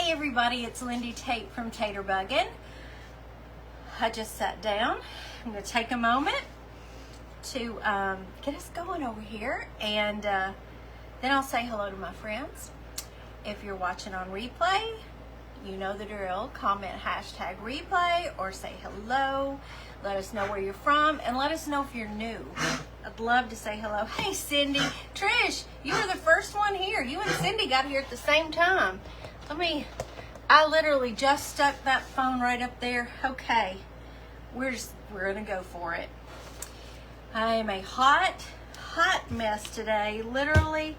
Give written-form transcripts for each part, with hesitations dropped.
Hey everybody, it's Lindy Tate from Taterbuggin. I just sat down. I'm going to take a moment to get us going over here, and then I'll say hello to my friends. If you're watching on replay, you know the drill. Comment hashtag replay or say hello. Let us know where you're from and let us know if you're new. I'd love to say hello. Hey Cindy, Trish, you were the first one here. You and Cindy got here at the same time. I literally just stuck that phone right up there. Okay, we're gonna go for it. I am a hot mess today, literally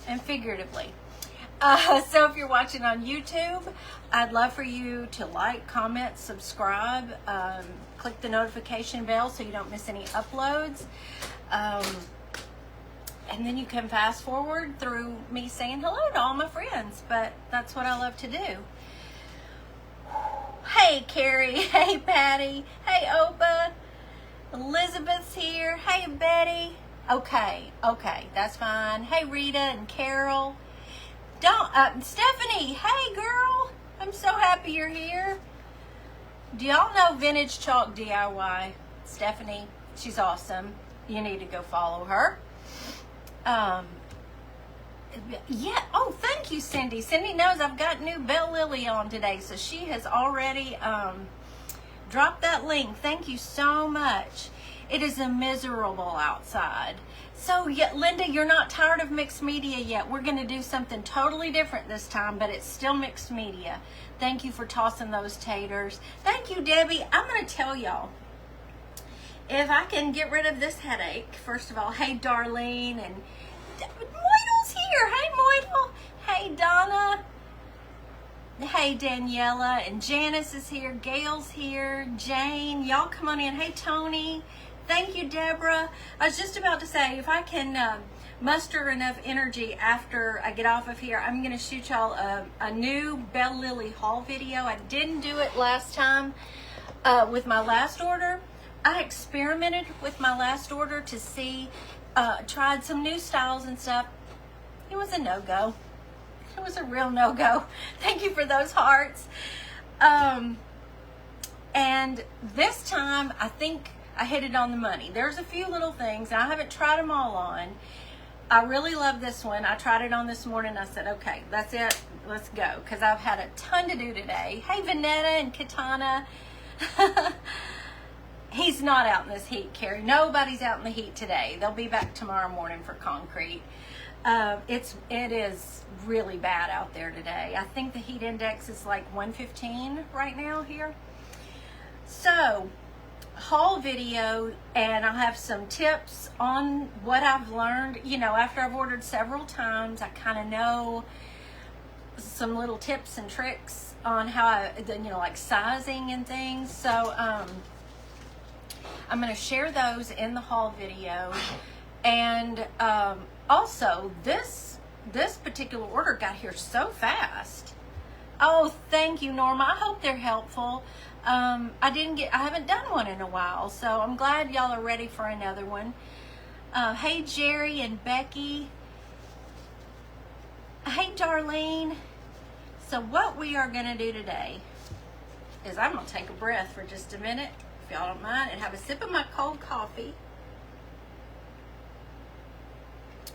and figuratively. So if you're watching on YouTube, I'd love for you to like, comment, subscribe, click the notification bell so you don't miss any uploads. And then you can fast forward through me saying hello to all my friends, but that's what I love to do. Hey Carrie, hey Patty, hey Opa, Elizabeth's here, hey Betty. Okay, that's fine. Hey Rita and Carol. Stephanie, hey girl, I'm so happy you're here. Do y'all know Vintage Chalk DIY? Stephanie, she's awesome. You need to go follow her. Yeah, oh, thank you, Cindy. Cindy knows I've got new Bell Lily on today, so she has already dropped that link. Thank you so much. It is a miserable outside. So, yeah, Linda, you're not tired of mixed media yet. We're going to do something totally different this time, but it's still mixed media. Thank you for tossing those taters. Thank you, Debbie. I'm going to tell y'all, if I can get rid of this headache, first of all, hey, Darlene, and Moidle's here. Hey, Moidle. Hey, Donna. Hey, Daniela, and Janice is here. Gail's here. Jane, y'all come on in. Hey, Tony. Thank you, Deborah. I was just about to say, if I can muster enough energy after I get off of here, I'm going to shoot y'all a new Bell Lily haul video. I didn't do it last time with my last order. I experimented with my last order to see, tried some new styles and stuff. It was a no-go. It was a real no-go. Thank you for those hearts. And this time, I think I hit it on the money. There's a few little things, and I haven't tried them all on. I really love this one. I tried it on this morning. I said, okay, that's it. Let's go, because I've had a ton to do today. Hey, Vanetta and Katana. He's not out in this heat, Carrie. Nobody's out in the heat today. They'll be back tomorrow morning for concrete. It is really bad out there today. I think the heat index is like 115 right now here. So, haul video, and I'll have some tips on what I've learned. You know, after I've ordered several times, I kind of know some little tips and tricks on how like sizing and things. So, I'm going to share those in the haul video. And also, this particular order got here so fast. Oh, thank you, Norma. I hope they're helpful. I haven't done one in a while, so I'm glad y'all are ready for another one. Hey, Jerry and Becky. Hey, Darlene. So what we are going to do today is I'm going to take a breath for just a minute, if y'all don't mind, and have a sip of my cold coffee.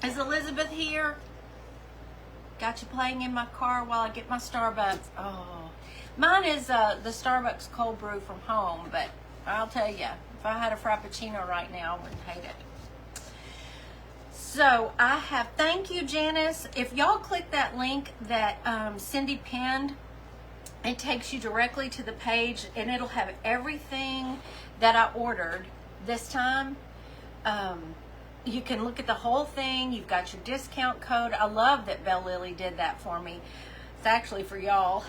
Is Elizabeth here? Got you playing in my car while I get my Starbucks. Oh, mine is the Starbucks cold brew from home, but I'll tell you, if I had a Frappuccino right now, I wouldn't hate it. So thank you, Janice. If y'all click that link that Cindy pinned, it takes you directly to the page, and it'll have everything that I ordered this time. You can look at the whole thing. You've got your discount code. I love that Bell Lily did that for me. It's actually for y'all.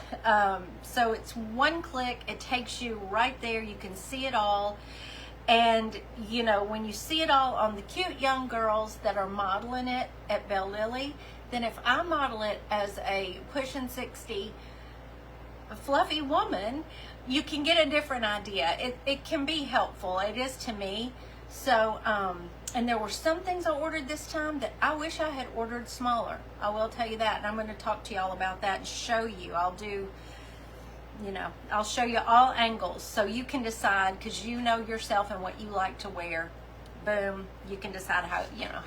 So it's one click. It takes you right there. You can see it all. And, you know, when you see it all on the cute young girls that are modeling it at Bell Lily, then if I model it as a pushing 60 fluffy woman, you can get a different idea. It can be helpful. It is to me. So And there were some things I ordered this time that I wish I had ordered smaller. I will tell you that. And I'm going to talk to y'all about that and show you. I'll show you all angles so you can decide, because you know yourself and what you like to wear. Boom. You can decide how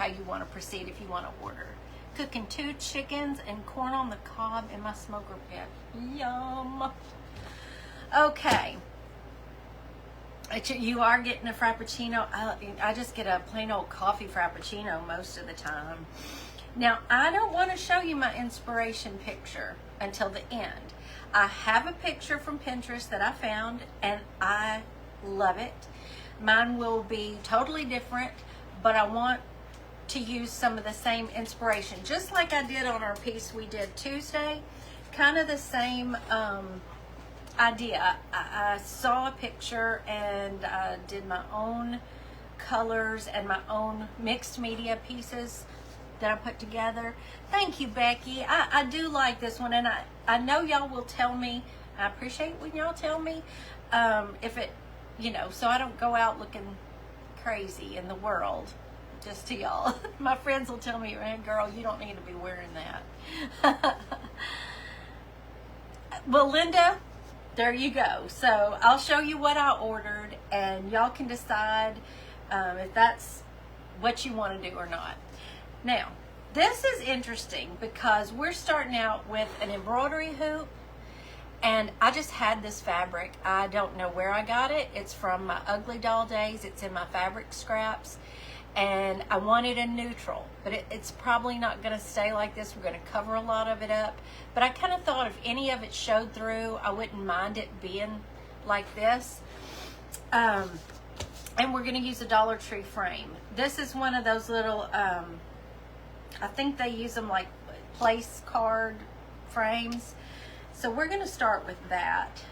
you want to proceed if you want to order. Cooking 2 chickens and corn on the cob in my smoker pit. Yum. Okay. You are getting a Frappuccino. I just get a plain old coffee Frappuccino most of the time. Now, I don't want to show you my inspiration picture until the end. I have a picture from Pinterest that I found, and I love it. Mine will be totally different, but I want to use some of the same inspiration, just like I did on our piece we did Tuesday. Kind of the same idea. I saw a picture and did my own colors and my own mixed media pieces that I put together. Thank you, Becky. I do like this one, and I know y'all will tell me. I appreciate when y'all tell me if it, so I don't go out looking crazy in the world. Just to y'all. My friends will tell me, man, girl, you don't need to be wearing that. Well, Linda, there you go. So I'll show you what I ordered, and y'all can decide if that's what you want to do or not. Now, this is interesting because we're starting out with an embroidery hoop, and I just had this fabric. I don't know where I got it. It's from my Ugly Doll days. It's in my fabric scraps, and I wanted a neutral, but it's probably not going to stay like this. We're going to cover a lot of it up, but I kind of thought if any of it showed through, I wouldn't mind it being like this. And we're going to use a Dollar Tree frame. This is one of those little, I think they use them like place card frames. So we're going to start with that.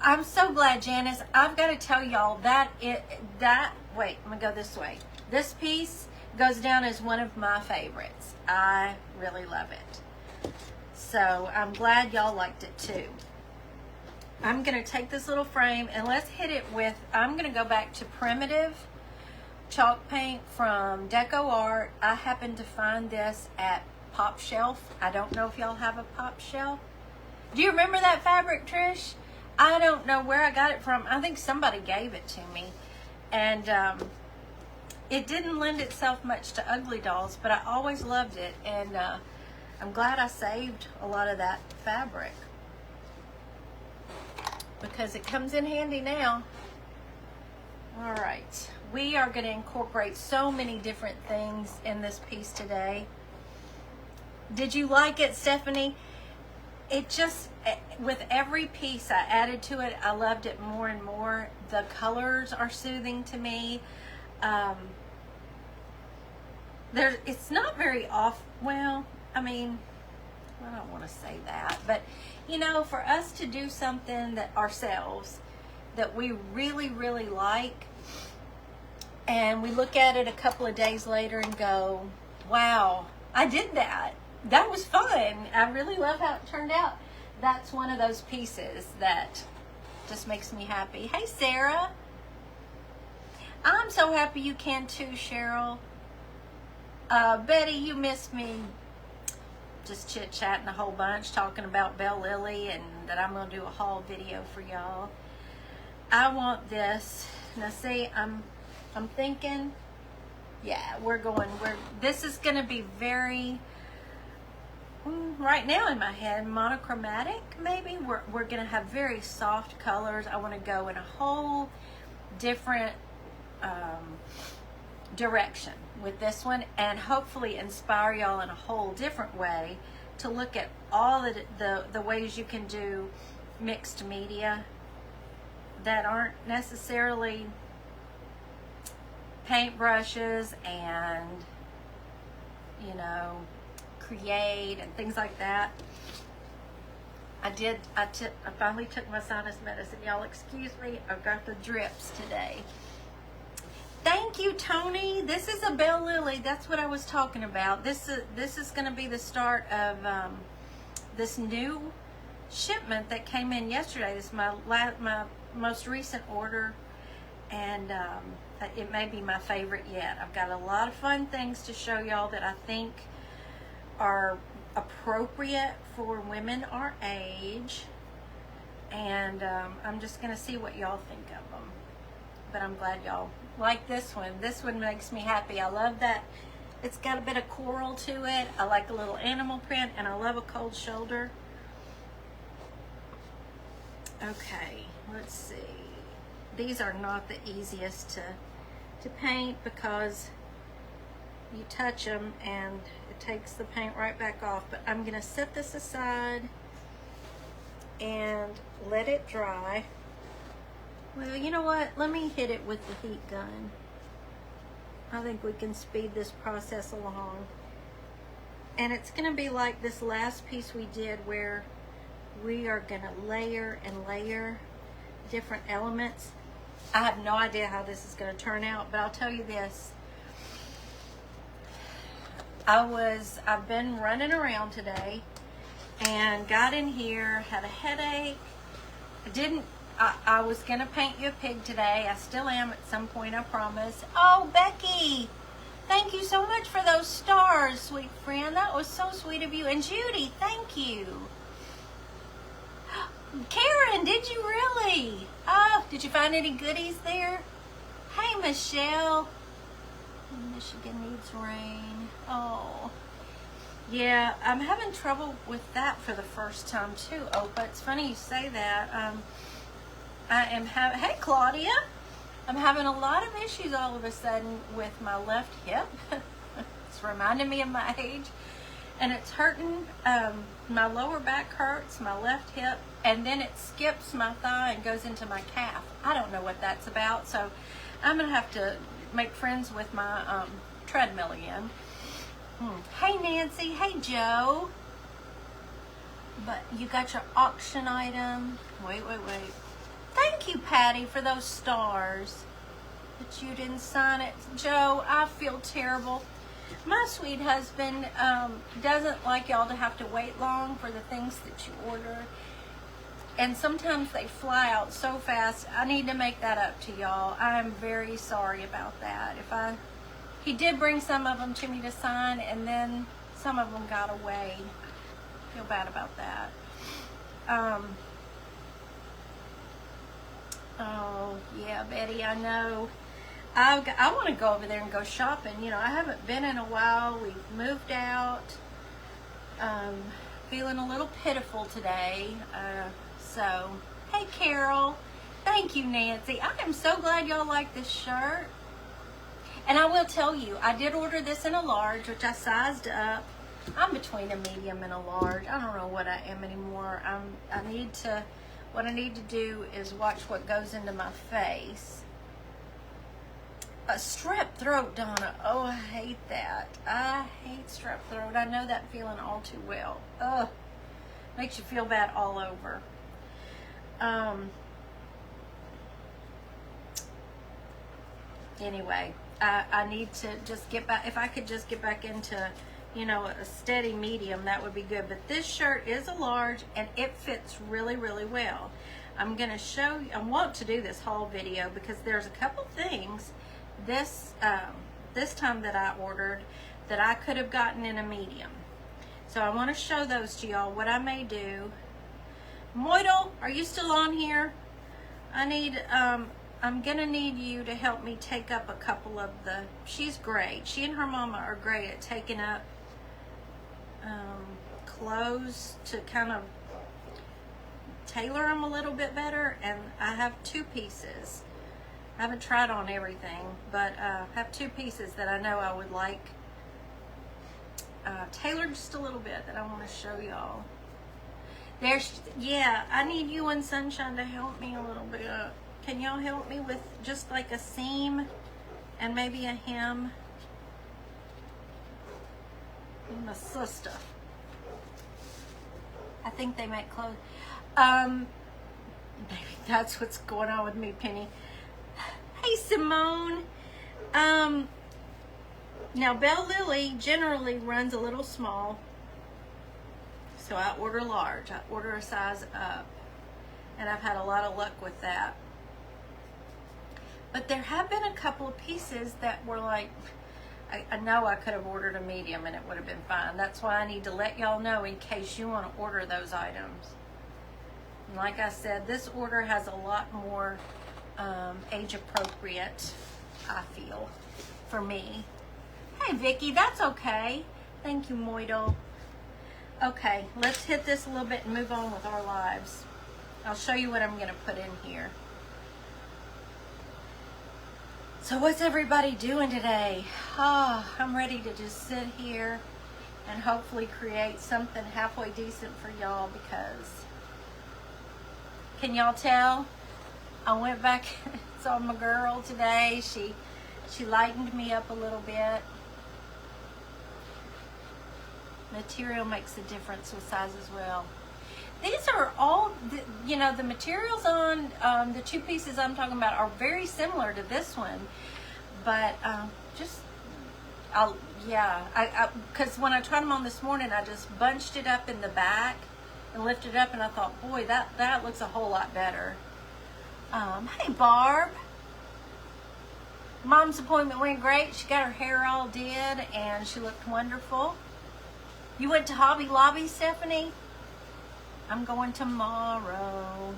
I'm so glad, Janice. I've got to tell y'all wait, I'm going to go this way. This piece goes down as one of my favorites. I really love it. So I'm glad y'all liked it too. I'm going to take this little frame and let's hit it with, I'm going to go back to Primitive chalk paint from Deco Art. I happened to find this at Pop Shelf. I don't know if y'all have a Pop Shelf. Do you remember that fabric, Trish? I don't know where I got it from. I think somebody gave it to me. And it didn't lend itself much to Ugly Dolls, but I always loved it. And I'm glad I saved a lot of that fabric, because it comes in handy now. All right. We are going to incorporate so many different things in this piece today. Did you like it, Stephanie? It just, with every piece I added to it, I loved it more and more. The colors are soothing to me. It's not very off, well, I mean, I don't want to say that, but for us to do something that ourselves that we really, really like, and we look at it a couple of days later and go, wow, I did that. That was fun. I really love how it turned out. That's one of those pieces that just makes me happy. Hey, Sarah. I'm so happy you can too, Cheryl. Betty, you missed me just chit-chatting a whole bunch, talking about Belle Lily, and that I'm going to do a haul video for y'all. I want this. Now, see, I'm thinking, yeah, this is going to be very, right now in my head, monochromatic, maybe. We're going to have very soft colors. I want to go in a whole different direction with this one, and hopefully inspire y'all in a whole different way to look at all the ways you can do mixed media that aren't necessarily paintbrushes and create and things like that. I finally took my sinus medicine. Y'all excuse me, I've got the drips today. Thank you, Tony. This is a Belle Lily. That's what I was talking about. This is going to be the start of this new shipment that came in yesterday. This is my most recent order, and it may be my favorite yet. I've got a lot of fun things to show y'all that I think are appropriate for women our age. And I'm just going to see what y'all think of them. But I'm glad y'all like this one. This one makes me happy. I love that it's got a bit of coral to it. I like a little animal print, and I love a cold shoulder. Okay, let's see. These are not the easiest to paint because you touch them and it takes the paint right back off. But I'm going to set this aside and let it dry. Well, you know what? Let me hit it with the heat gun. I think we can speed this process along. And it's going to be like this last piece we did where we are going to layer and layer different elements. I have no idea how this is going to turn out, but I'll tell you this. I've been running around today and got in here, had a headache. I was gonna paint you a pig today. I still am at some point, I promise. Oh, Becky, thank you so much for those stars, sweet friend. That was so sweet of you. And Judy, thank you. Karen, did you really? Oh, did you find any goodies there? Hey, Michelle. Michigan needs rain. Oh. Yeah, I'm having trouble with that for the first time too. Oh, but it's funny you say that. Hey Claudia, I'm having a lot of issues all of a sudden with my left hip. It's reminding me of my age, and it's hurting. My lower back hurts, my left hip, and then it skips my thigh and goes into my calf. I don't know what that's about, so I'm gonna have to make friends with my treadmill again. Hey Nancy, hey Joe. But you got your auction item. Wait. Thank you, Patty, for those stars. But you didn't sign it. Joe, I feel terrible. My sweet husband doesn't like y'all to have to wait long for the things that you order. And sometimes they fly out so fast. I need to make that up to y'all. I'm very sorry about that. He did bring some of them to me to sign, and then some of them got away. I feel bad about that. Oh, yeah, Betty, I know. I want to go over there and go shopping. You know, I haven't been in a while. We've moved out. Feeling a little pitiful today. So, hey, Carol. Thank you, Nancy. I am so glad y'all like this shirt. And I will tell you, I did order this in a large, which I sized up. I'm between a medium and a large. I don't know what I am anymore. What I need to do is watch what goes into my face. A strep throat, Donna. Oh, I hate that. I hate strep throat. I know that feeling all too well. Ugh. Makes you feel bad all over. Anyway, I need to just get back. If I could just get back into, you know, a steady medium, that would be good. But this shirt is a large, and it fits really, really well. I'm going to show you. I want to do this haul video because there's a couple things this time that I ordered that I could have gotten in a medium. So I want to show those to y'all, what I may do. Moidle, are you still on here? I'm gonna need you to help me take up a couple of she's great. She and her mama are great at taking up clothes to kind of tailor them a little bit better. And I have 2 pieces. I haven't tried on everything, but I have 2 pieces that I know I would like tailored just a little bit that I want to show y'all. Yeah, I need you and Sunshine to help me a little bit. Can y'all help me with just like a seam and maybe a hem? My sister. I think they make clothes. Maybe that's what's going on with me, Penny. Hey, Simone. Now, Belle Lily generally runs a little small, so I order large. I order a size up, and I've had a lot of luck with that. But there have been a couple of pieces that were like, I know I could have ordered a medium and it would have been fine. That's why I need to let y'all know in case you want to order those items. And like I said, this order has a lot more age appropriate, I feel, for me. Hey Vicky, that's okay. Thank you, Moidle. Okay, let's hit this a little bit and move on with our lives. I'll show you what I'm going to put in here. So what's everybody doing today? Oh, I'm ready to just sit here and hopefully create something halfway decent for y'all, because can y'all tell? I went back and saw my girl today. She lightened me up a little bit. Material makes a difference with size as well. These are all, you know, the materials on the two pieces I'm talking about are very similar to this one, but because when I tried them on this morning, I just bunched it up in the back and lifted it up, and I thought, boy, that looks a whole lot better. Hey Barb. Mom's appointment went great. She got her hair all did, and she looked wonderful. You went to Hobby Lobby, Stephanie? I'm going tomorrow.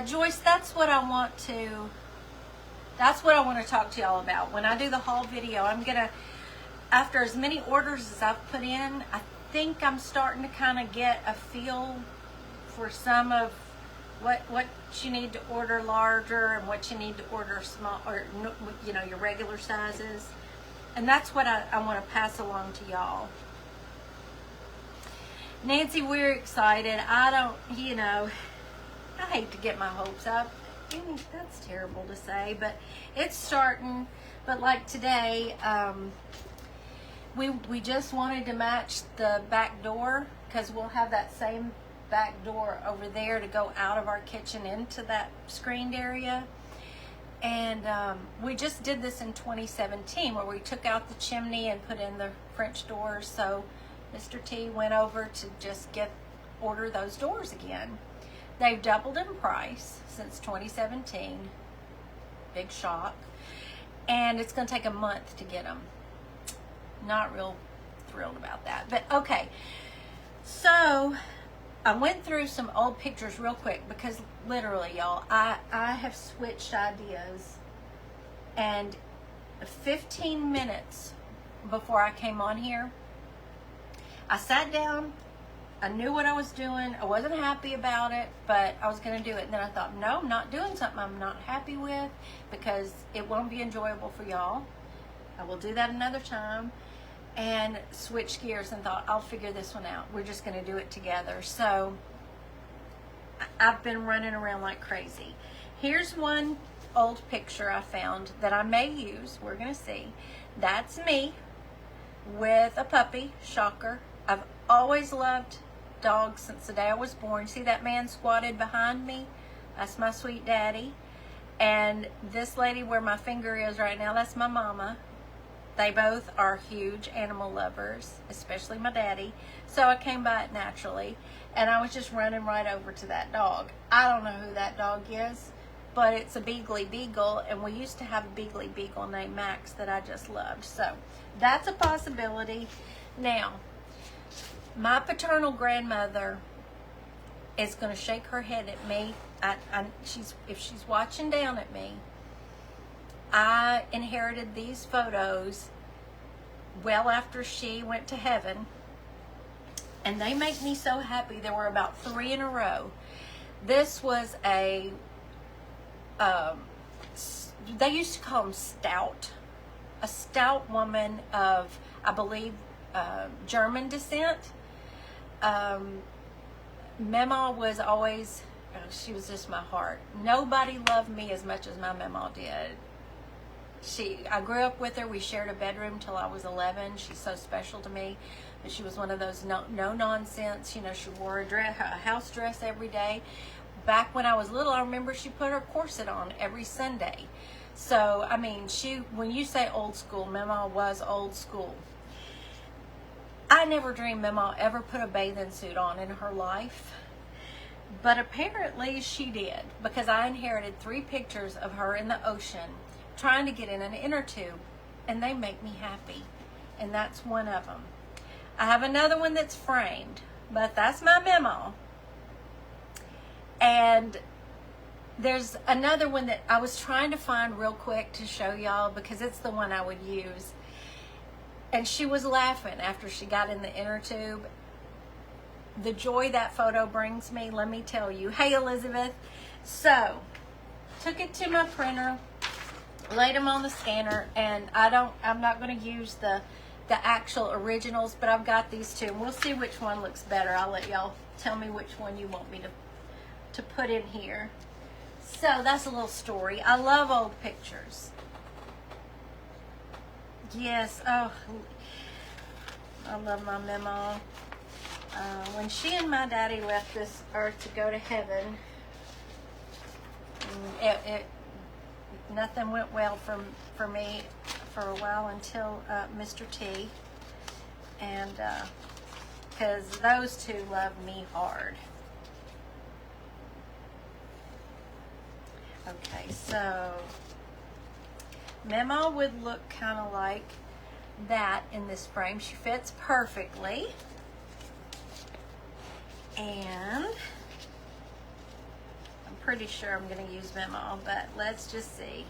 Joyce, that's what I want to talk to y'all about. When I do the haul video, I'm gonna, after as many orders as I've put in, I think I'm starting to kind of get a feel for some of what you need to order larger and what you need to order small, or you know, your regular sizes. And that's what I want to pass along to y'all. Nancy, we're excited. I don't, you know, I hate to get my hopes up. That's terrible to say, but it's starting. But like today, we just wanted to match the back door, because we'll have that same back door over there to go out of our kitchen into that screened area. And we just did this in 2017, where we took out the chimney and put in the French doors. So Mr. T went over to just order those doors again. They've doubled in price since 2017. Big shock. And it's going to take a month to get them. Not real thrilled about that. But okay. So I went through some old pictures real quick, because literally, y'all, I have switched ideas. And 15 minutes before I came on here, I sat down. I knew what I was doing. I wasn't happy about it, but I was going to do it. And then I thought, no, I'm not doing something I'm not happy with, because it won't be enjoyable for y'all. I will do that another time. And switched gears and thought, I'll figure this one out. We're just going to do it together. So I've been running around like crazy. Here's one old picture I found that I may use. We're going to see. That's me with a puppy. Shocker. I've always loved dogs since the day I was born. See that man squatted behind me? That's my sweet daddy. And this lady where my finger is right now, that's my mama. They both are huge animal lovers, especially my daddy. So I came by it naturally, and I was just running right over to that dog. I don't know who that dog is, but it's a Beagley Beagle, and we used to have a Beagley Beagle named Max that I just loved. So that's a possibility. Now, my paternal grandmother is going to shake her head at me. If she's watching down at me, I inherited these photos well after she went to heaven, and they make me so happy. There were about 3 in a row. This was they used to call them stout. A stout woman of, I believe, German descent. Mama was always, she was just my heart. Nobody loved me as much as my mama did. I grew up with her. We shared a bedroom till I was 11. She's so special to me. But she was one of those no nonsense. You know, she wore a house dress every day. Back when I was little, I remember she put her corset on every Sunday. So, I mean, when you say old school, Mama was old school. I never dreamed Mama ever put a bathing suit on in her life. But apparently she did, because I inherited 3 pictures of her in the ocean trying to get in an inner tube, and they make me happy. And that's one of them. I have another one that's framed, but that's my memo. And there's another one that I was trying to find real quick to show y'all, because it's the one I would use. And she was laughing after she got in the inner tube. The joy that photo brings me, let me tell you. Hey, Elizabeth. So, took it to my printer, laid them on the scanner, and I'm not going to use the actual originals, but I've got these 2. And we'll see which one looks better. I'll let y'all tell me which one you want me to put in here. So, that's a little story. I love old pictures. Yes, oh, I love my memo. When she and my daddy left this earth to go to heaven, nothing went well for me for a while until Mr. T, and because those 2 love me hard. Okay, so Memo would look kind of like that in this frame. She fits perfectly. And I'm pretty sure I'm going to use Memo, but let's just see.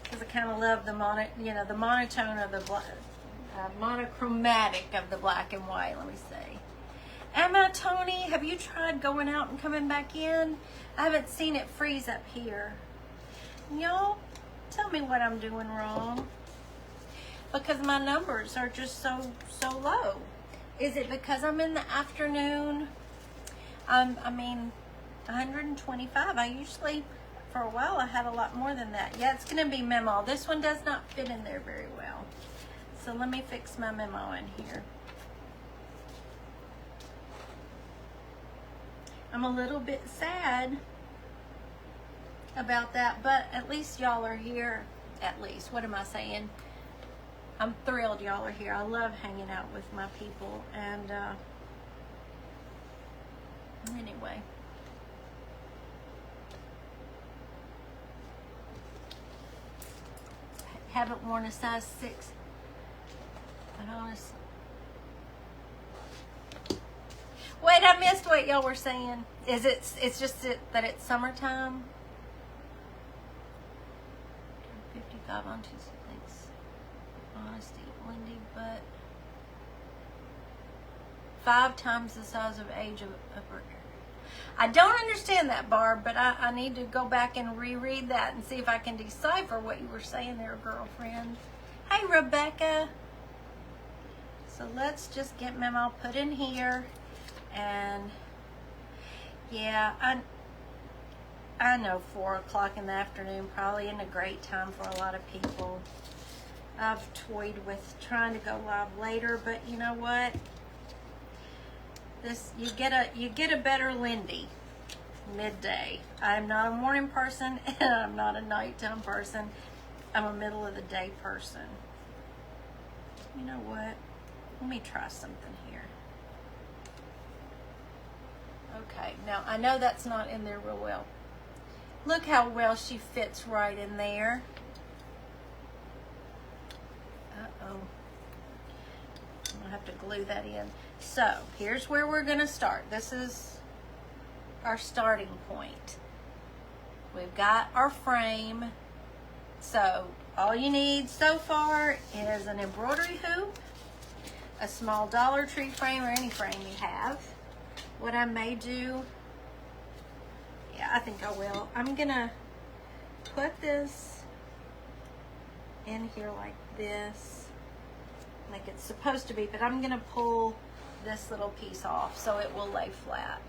Because I kind of love the monotone of the monochromatic of the black and white. Let me see. Emma, Tony, have you tried going out and coming back in? I haven't seen it freeze up here. Y'all, tell me what I'm doing wrong. Because my numbers are just so low. Is it because I'm in the afternoon? I mean, 125. I usually, for a while, I had a lot more than that. Yeah, it's going to be Memo. This one does not fit in there very well. So let me fix my Memo in here. I'm a little bit sad about that, but at least y'all are here. At least, what am I saying? I'm thrilled y'all are here. I love hanging out with my people, and anyway. Haven't worn a size 6, but honestly. Wait, I missed what y'all were saying. It's just that it's summertime? 55 on Tuesday. Thanks. Honesty, Wendy, but 5 times the size of age of her. I don't understand that, Barb, but I need to go back and reread that and see if I can decipher what you were saying there, girlfriend. Hey, Rebecca. So let's just get Memo put in here. And yeah, I know 4 o'clock in the afternoon probably isn't a great time for a lot of people. I've toyed with trying to go live later, but you know what? You get a better Lindy midday. I'm not a morning person and I'm not a nighttime person. I'm a middle of the day person. You know what? Let me try something here. Okay, now I know that's not in there real well. Look how well she fits right in there. Uh-oh. I'm gonna have to glue that in. So, here's where we're gonna start. This is our starting point. We've got our frame. So, all you need so far is an embroidery hoop, a small Dollar Tree frame or any frame you have. What I may do, yeah, I think I will. I'm gonna put this in here like this, like it's supposed to be, but I'm gonna pull this little piece off so it will lay flat.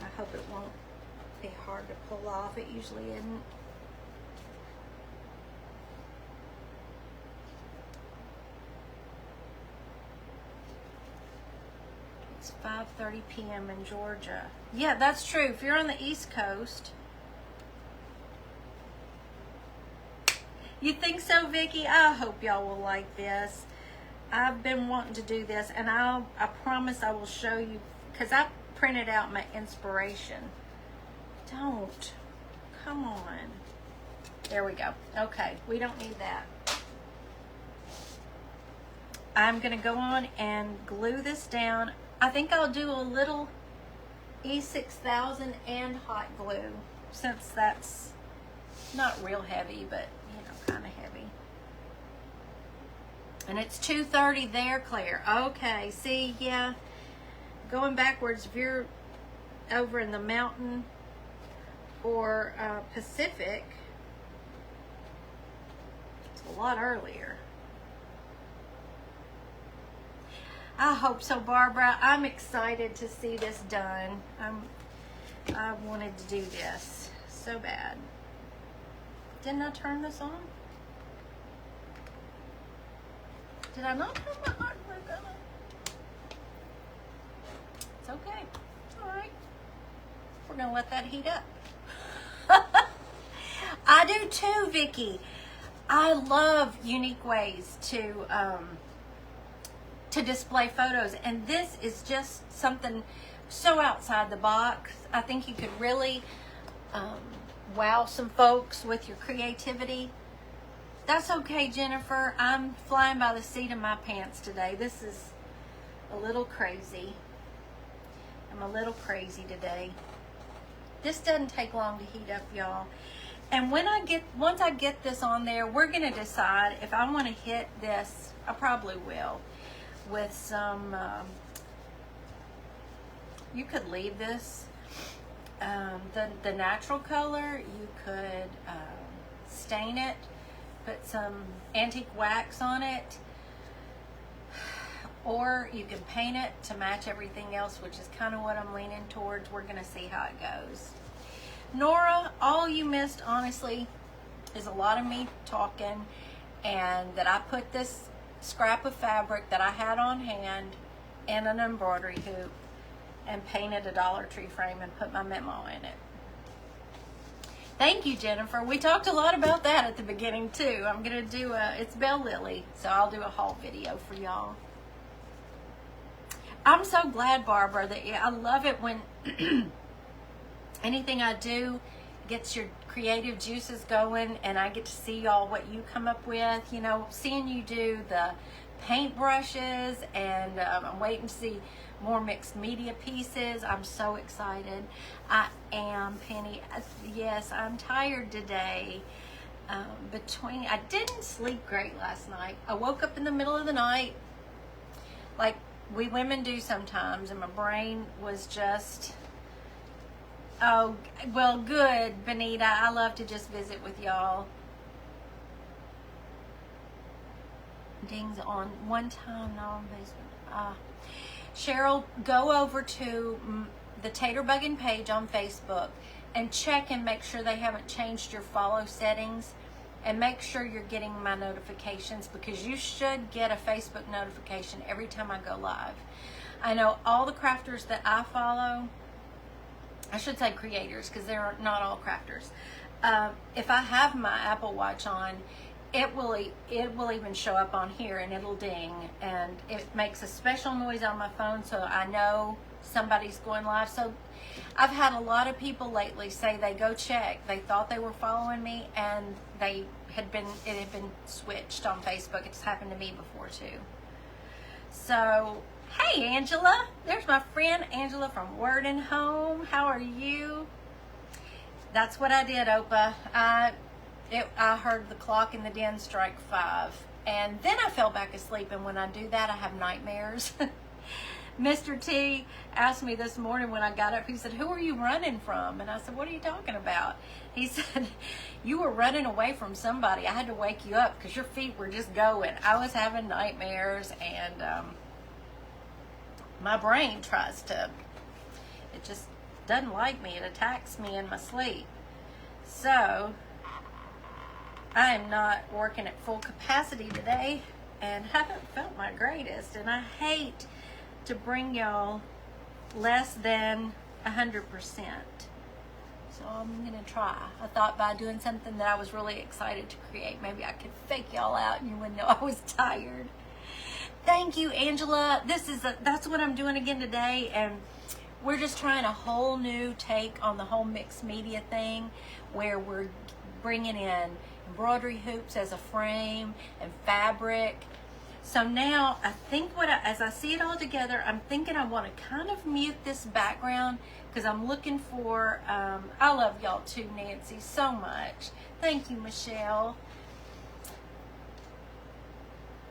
I hope it won't be hard to pull off. It usually isn't. It's 5:30 p.m. in Georgia. Yeah, that's true. If you're on the East Coast. You think so, Vicki? I hope y'all will like this. I've been wanting to do this, and I promise I will show you, because I printed out my inspiration. Don't. Come on. There we go. Okay, we don't need that. I'm going to go on and glue this down. I think I'll do a little E6000 and hot glue, since that's not real heavy, but you know, kind of heavy. And it's 2:30 there, Claire. Okay, see, yeah, going backwards, if you're over in the mountain or Pacific, it's a lot earlier. I hope so, Barbara. I'm excited to see this done. I wanted to do this so bad. Didn't I turn this on? Did I not turn my hot glue on? It's okay. It's all right. We're going to let that heat up. I do too, Vicki. I love unique ways to display photos, and this is just something so outside the box. I think you could really wow some folks with your creativity. That's okay, Jennifer. I'm flying by the seat of my pants today. This is a little crazy. I'm a little crazy today. This doesn't take long to heat up, y'all. And once I get this on there, we're gonna decide if I want to hit this. I probably will, with some, you could leave this, the natural color. You could stain it, put some antique wax on it, or you can paint it to match everything else, which is kind of what I'm leaning towards. We're gonna see how it goes. Nora, all you missed, honestly, is a lot of me talking, and that I put this scrap of fabric that I had on hand in an embroidery hoop and painted a Dollar Tree frame and put my memo in it. Thank you, Jennifer. We talked a lot about that at the beginning too. I'm gonna do it's Bell Lily, so I'll do a haul video for y'all. I'm so glad, Barbara, that I love it when anything I do gets your creative juices going, and I get to see y'all what you come up with. You know, seeing you do the paint brushes, and I'm waiting to see more mixed media pieces. I'm so excited. I am, Penny. Yes, I'm tired today. I didn't sleep great last night. I woke up in the middle of the night, like we women do sometimes, and my brain was just, oh, well, good, Benita. I love to just visit with y'all. Dings on one time, not on Facebook. Cheryl, go over to the Taterbugging page on Facebook and check and make sure they haven't changed your follow settings, and make sure you're getting my notifications, because you should get a Facebook notification every time I go live. I know all the crafters that I follow, I should say creators, because they're not all crafters. If I have my Apple Watch on, it will even show up on here, and it'll ding, and it makes a special noise on my phone, so I know somebody's going live. So I've had a lot of people lately say they go check. They thought they were following me, and it had been switched on Facebook. It's happened to me before too. So, hey Angela, there's my friend Angela from Word and Home. How are you? That's what I did, Opa. I heard the clock in the den strike 5, and then I fell back asleep, and when I do that, I have nightmares. Mr. T asked me this morning when I got up, he said, "Who are you running from?" And I said, "What are you talking about?" He said, "You were running away from somebody. I had to wake you up because your feet were just going." I was having nightmares, and my brain it just doesn't like me. It attacks me in my sleep. So I am not working at full capacity today and haven't felt my greatest, and I hate to bring y'all less than 100%. So I'm gonna try. I thought by doing something that I was really excited to create, maybe I could fake y'all out and you wouldn't know I was tired. Thank you, Angela. That's what I'm doing again today, and we're just trying a whole new take on the whole mixed media thing, where we're bringing in embroidery hoops as a frame and fabric. So now I think as I see it all together, I'm thinking I want to kind of mute this background because I'm looking for, I love y'all too, Nancy, so much. Thank you, Michelle.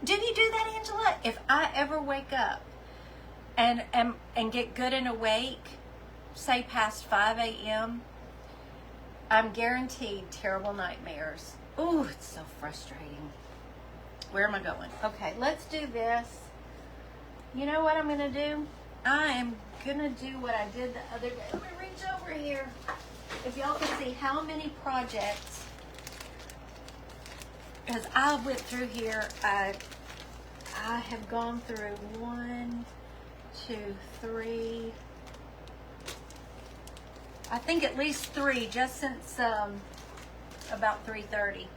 Did you do that, Angela? If I ever wake up and get good and awake, say past 5 a.m., I'm guaranteed terrible nightmares. Ooh, it's so frustrating. Where am I going? Okay, let's do this. You know what I'm going to do? I am going to do what I did the other day. Let me reach over here. If y'all can see how many projects, as I went through here, I have gone through 1, 2, 3, I think at least 3 just since about 3:30.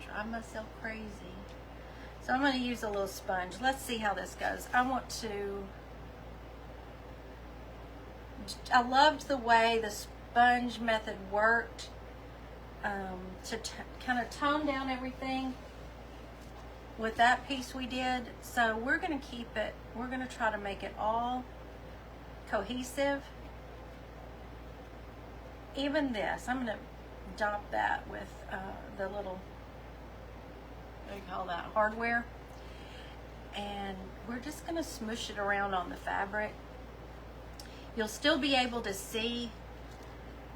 Drive myself crazy. So I'm going to use a little sponge. Let's see how this goes. I loved the way the sponge method worked to kind of tone down everything with that piece we did. So we're going to keep it, we're going to try to make it all cohesive. Even this, I'm going to dop that with the little, what do you call that, hardware. And we're just going to smoosh it around on the fabric. You'll still be able to see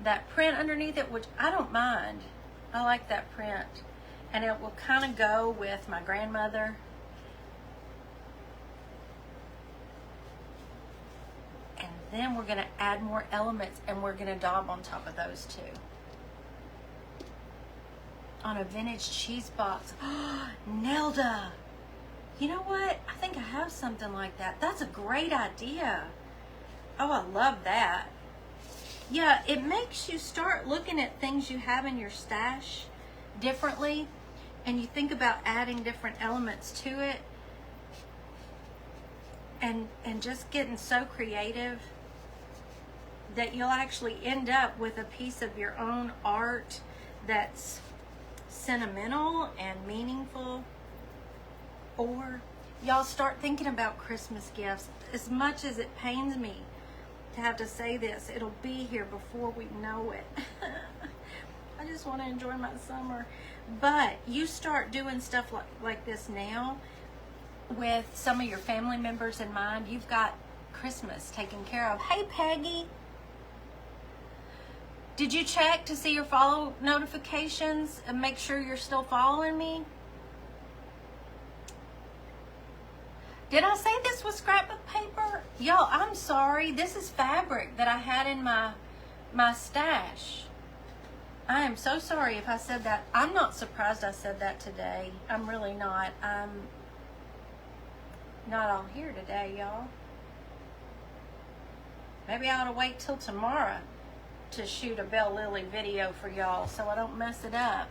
that print underneath it, which I don't mind. I like that print. And it will kind of go with my grandmother. And then we're going to add more elements, and we're going to daub on top of those too. On a vintage cheese box. Nelda, you know what? I think I have something like that. That's a great idea. Oh, I love that. Yeah, it makes you start looking at things you have in your stash differently, and you think about adding different elements to it, and just getting so creative that you'll actually end up with a piece of your own art that's sentimental and meaningful. Or y'all start thinking about Christmas gifts. As much as it pains me to have to say this, it'll be here before we know it. I just want to enjoy my summer. But you start doing stuff like this now with some of your family members in mind. You've got Christmas taken care of. Hey, Peggy. Did you check to see your follow notifications and make sure you're still following me? Did I say this was scrapbook paper? Y'all, I'm sorry. This is fabric that I had in my stash. I am so sorry if I said that. I'm not surprised I said that today. I'm really not. I'm not on here today, y'all. Maybe I ought to wait till tomorrow to shoot a Belle Lily video for y'all so I don't mess it up.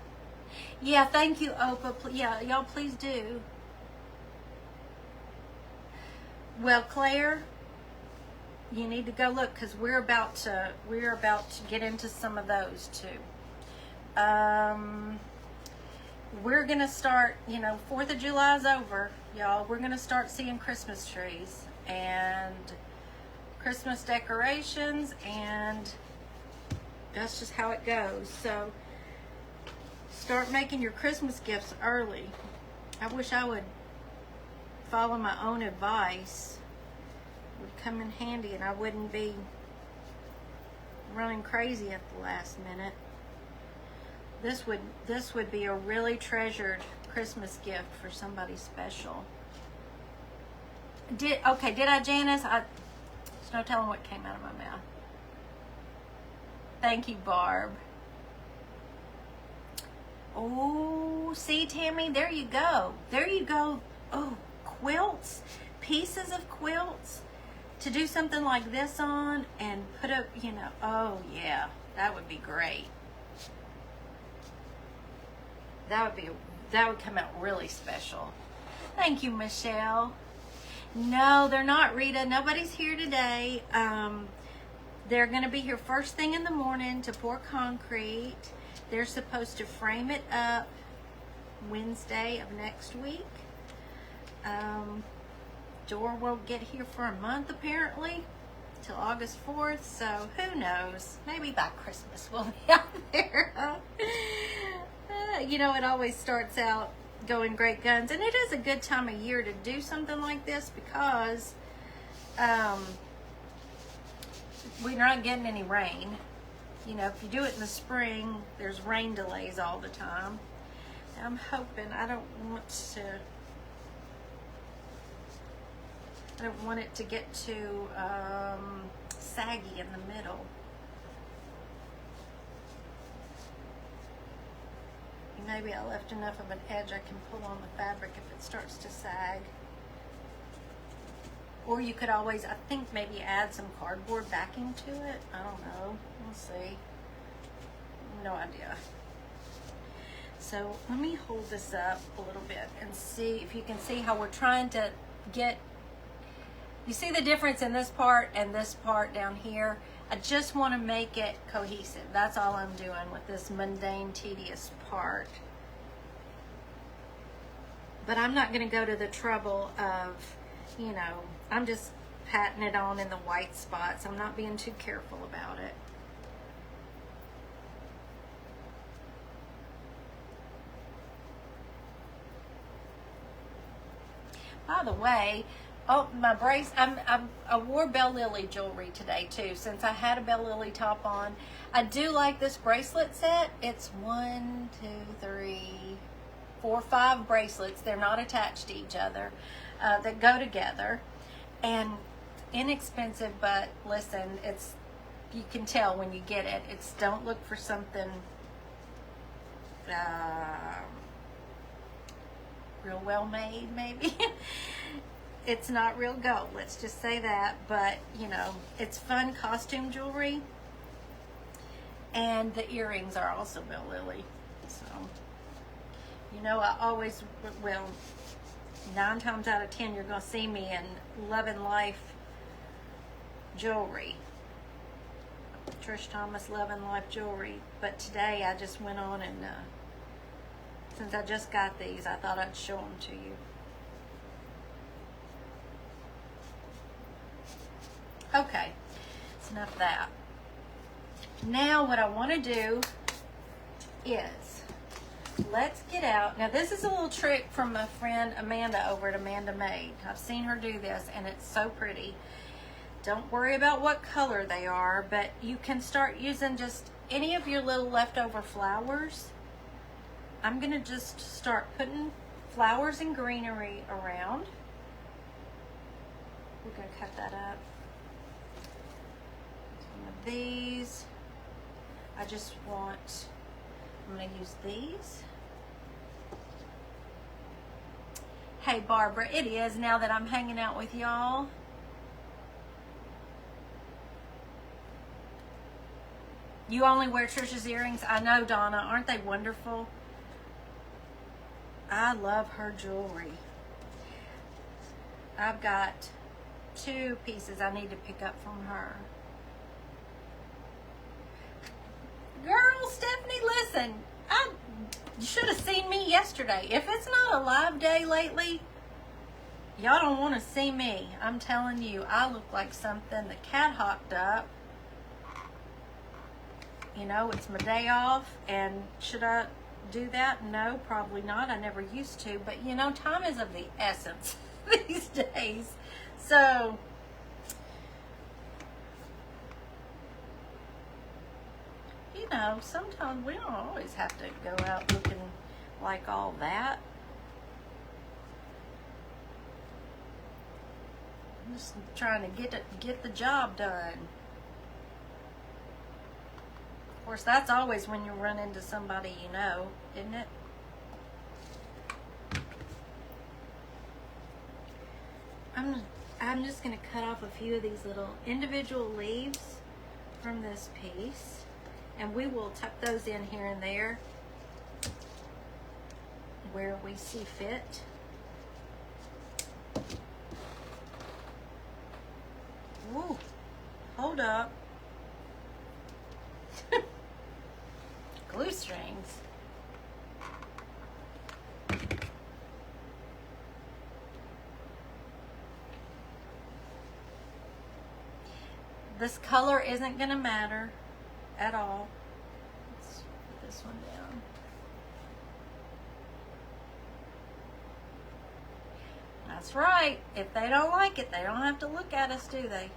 Yeah, thank you, Opa. Yeah, y'all please do. Well, Claire, you need to go look, because we're about to get into some of those too. We're gonna start, 4th of July is over, y'all. We're gonna start seeing Christmas trees and Christmas decorations, and that's just how it goes. So start making your Christmas gifts early. I wish I would follow my own advice. It would come in handy, and I wouldn't be running crazy at the last minute. This would be a really treasured Christmas gift for somebody special. Did I, Janice? There's no telling what came out of my mouth. Thank you, Barb. Oh, see, Tammy, there you go. There you go. Oh, quilts, pieces of quilts to do something like this on and put up, oh yeah, that would be great. That would come out really special. Thank you, Michelle. No, they're not, Rita. Nobody's here today. They're going to be here first thing in the morning to pour concrete. They're supposed to frame it up Wednesday of next week. Door won't get here for a month apparently, till August 4th, so who knows? Maybe by Christmas we'll be out there. You know, it always starts out going great guns, and it is a good time of year to do something like this because we're not getting any rain. You know, if you do it in the spring, there's rain delays all the time. I'm hoping, I don't want it to get too saggy in the middle. Maybe I left enough of an edge I can pull on the fabric if it starts to sag. Or you could always, I think, maybe add some cardboard backing to it. I don't know. We'll see. No idea. So let me hold this up a little bit and see if you can see how we're trying to get, you see the difference in this part and this part down here? I just want to make it cohesive. That's all I'm doing with this mundane, tedious part. But I'm not going to go to the trouble of, you know, I'm just patting it on in the white spots. I'm not being too careful about it. By the way, oh, my brace, I wore Bell Lily jewelry today too, since I had a Bell Lily top on. I do like this bracelet set. It's 1, 2, 3, 4, 5 bracelets. They're not attached to each other, that go together. And inexpensive, but listen, it's, you can tell when you get it. It's, don't look for something real well made, maybe. It's not real gold, let's just say that, but you know, it's fun costume jewelry. And the earrings are also Bell Lily. So, you know, I always, well, 9 times out of 10 you're going to see me in Love and Life jewelry. Trish Thomas Love and Life jewelry. But today I just went on and, since I just got these, I thought I'd show them to you. Okay, that's enough of that. Now what I want to do is, let's get out. Now this is a little trick from my friend Amanda over at Amanda Made. I've seen her do this and it's so pretty. Don't worry about what color they are, but you can start using just any of your little leftover flowers. I'm going to just start putting flowers and greenery around. We're going to cut that up. Some of these. I just want, I'm going to use these. Hey Barbara, it is now that I'm hanging out with y'all. You only wear Trisha's earrings? I know, Donna. Aren't they wonderful? I love her jewelry. I've got 2 pieces I need to pick up from her. Girl, Stephanie, listen. You should have seen me yesterday. If it's not a live day lately, y'all don't want to see me. I'm telling you, I look like something the cat hopped up. You know, it's my day off, and should I do that? No, probably not. I never used to, but you know, time is of the essence these days. So, you know, sometimes we don't always have to go out looking like all that. I'm just trying to get the job done. Of course, that's always when you run into somebody you know, isn't it? I'm just going to cut off a few of these little individual leaves from this piece, and we will tuck those in here and there where we see fit. Hold up. Glue strings. This color isn't going to matter at all. Let's put this one down. That's right. If they don't like it, they don't have to look at us, do they?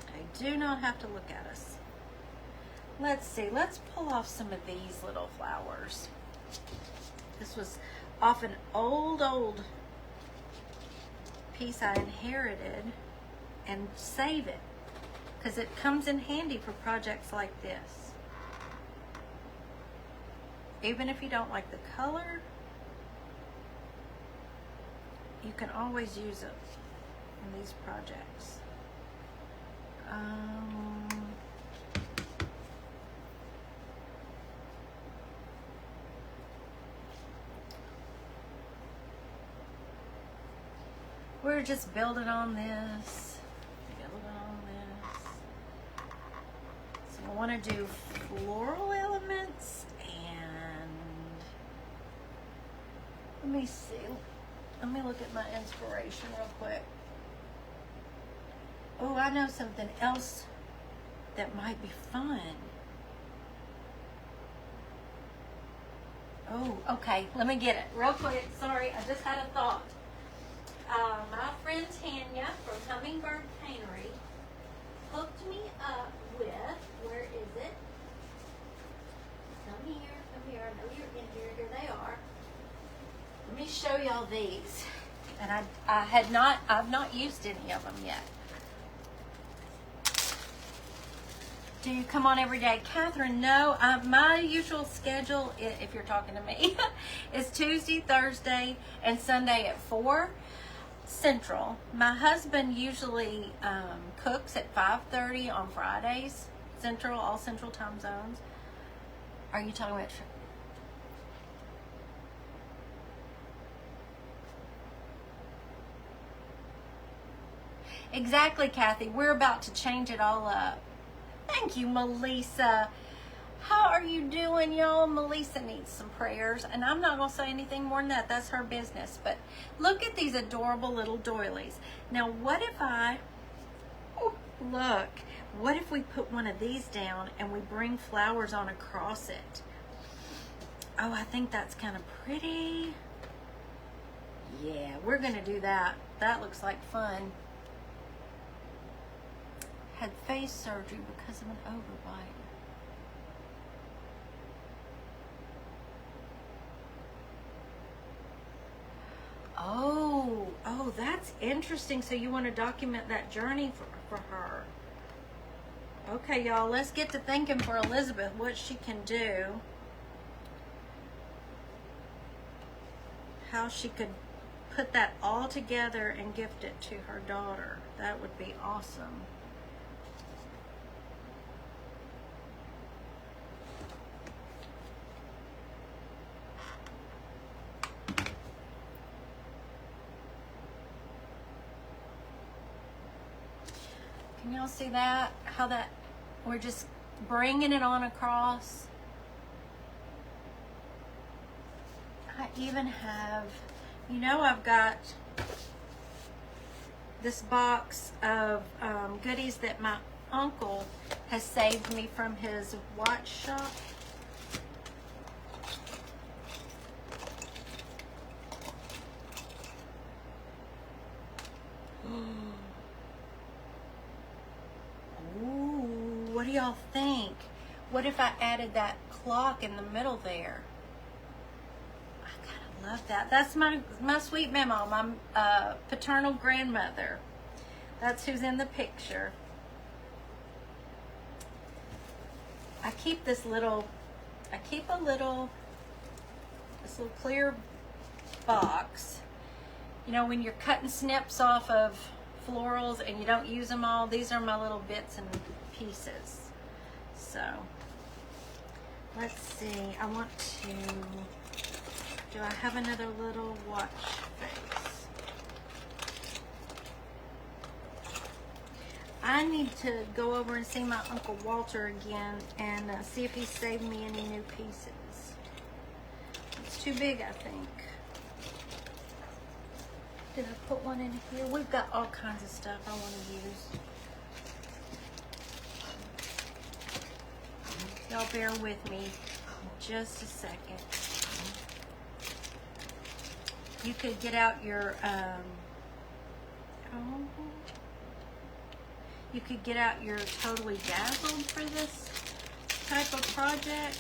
They do not have to look at us. Let's see. Let's pull off some of these little flowers. This was off an old piece I inherited, and save it because it comes in handy for projects like this. Even if you don't like the color, you can always use it in these projects. We're just building on this. So I want to do floral elements, and let me see. Let me look at my inspiration real quick. Oh, I know something else that might be fun. Oh, okay. Let me get it real quick. Sorry, I just had a thought. My friend Tanya from Hummingbird Paintery hooked me up with, where is it? Come here. I know you're in here. Here they are. Let me show y'all these. And I've not used any of them yet. Do you come on every day? Catherine, no. My usual schedule, if you're talking to me, is Tuesday, Thursday, and Sunday at 4 Central. My husband usually cooks at 5:30 on Fridays, Central, all Central time zones. Are you talking about... Exactly, Kathy. We're about to change it all up. Thank you, Melissa. How are you doing, y'all? Melissa needs some prayers, and I'm not going to say anything more than that. That's her business. But look at these adorable little doilies. Now, what if what if we put one of these down and we bring flowers on across it? Oh, I think that's kind of pretty. Yeah, we're going to do that. That looks like fun. Had face surgery because of an overbite. Oh, that's interesting. So you want to document that journey for her. Okay, y'all, let's get to thinking for Elizabeth what she can do. How she could put that all together and gift it to her daughter. That would be awesome. Can y'all see that? How that, we're just bringing it on across. I even have, I've got this box of goodies that my uncle has saved me from his watch shop. What do y'all think? What if I added that clock in the middle there? I kind of love that. That's my sweet mama, my paternal grandmother. That's who's in the picture. I keep this little clear box. When you're cutting snips off of florals and you don't use them all, these are my little bits and pieces. So let's see, do I have another little watch face? I need to go over and see my Uncle Walter again and see if he saved me any new pieces. It's too big, I think. Did I put one in here? We've got all kinds of stuff I want to use. Y'all bear with me just a second. You could get out your, you could get out your Totally Dazzled for this type of project.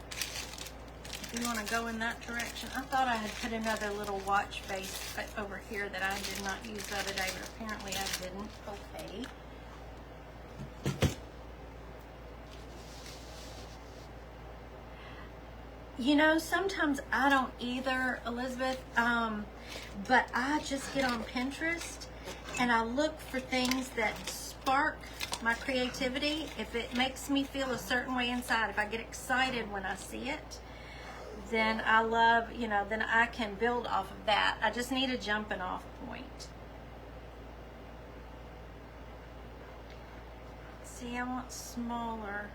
If you want to go in that direction. I thought I had put another little watch face over here that I did not use the other day, but apparently I didn't. Okay. You know, sometimes I don't either, Elizabeth, but I just get on Pinterest and I look for things that spark my creativity. If it makes me feel a certain way inside, if I get excited when I see it, then I love, you know, then I can build off of that. I just need a jumping off point. See, I want smaller.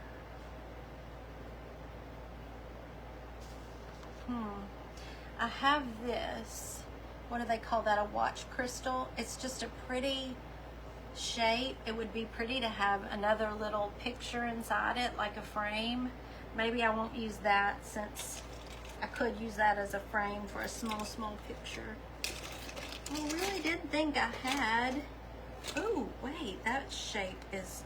I have this, what do they call that, a watch crystal. It's just a pretty shape. It would be pretty to have another little picture inside it, like a frame. Maybe I won't use that, since I could use that as a frame for a small picture. I really didn't think I had. Oh, wait, that shape is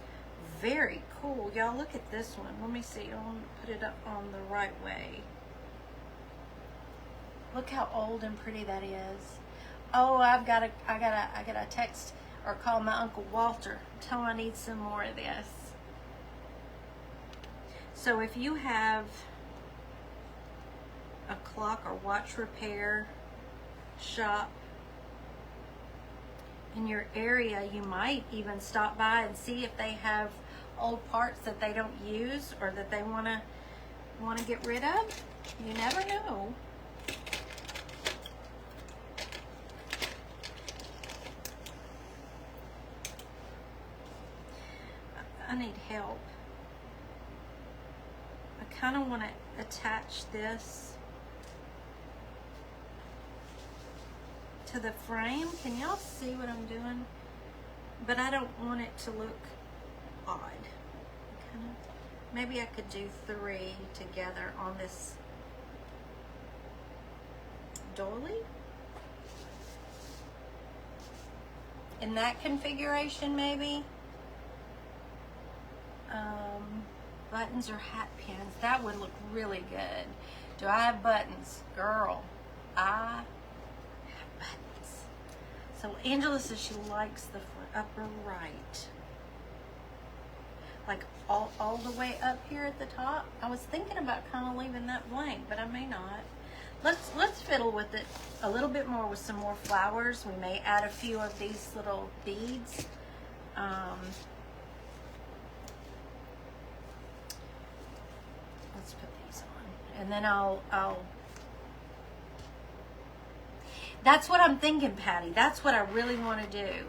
very cool. Y'all, look at this one. Let me see. I want to put it up on the right way. Look how old and pretty that is. Oh, I gotta text or call my Uncle Walter. Tell him I need some more of this. So if you have a clock or watch repair shop in your area, you might even stop by and see if they have old parts that they don't use or that they want to get rid of. You never know. I need help. I kind of want to attach this to the frame. Can y'all see what I'm doing? But I don't want it to look odd. Maybe I could do 3 together on this doily. In that configuration, maybe. Buttons or hat pins. That would look really good. Do I have buttons? Girl, I have buttons. So Angela says she likes the upper right. Like all the way up here at the top. I was thinking about kind of leaving that blank, but I may not. Let's fiddle with it a little bit more with some more flowers. We may add a few of these little beads. Let's put these on, and then I'll. That's what I'm thinking, Patty. That's what I really want to do.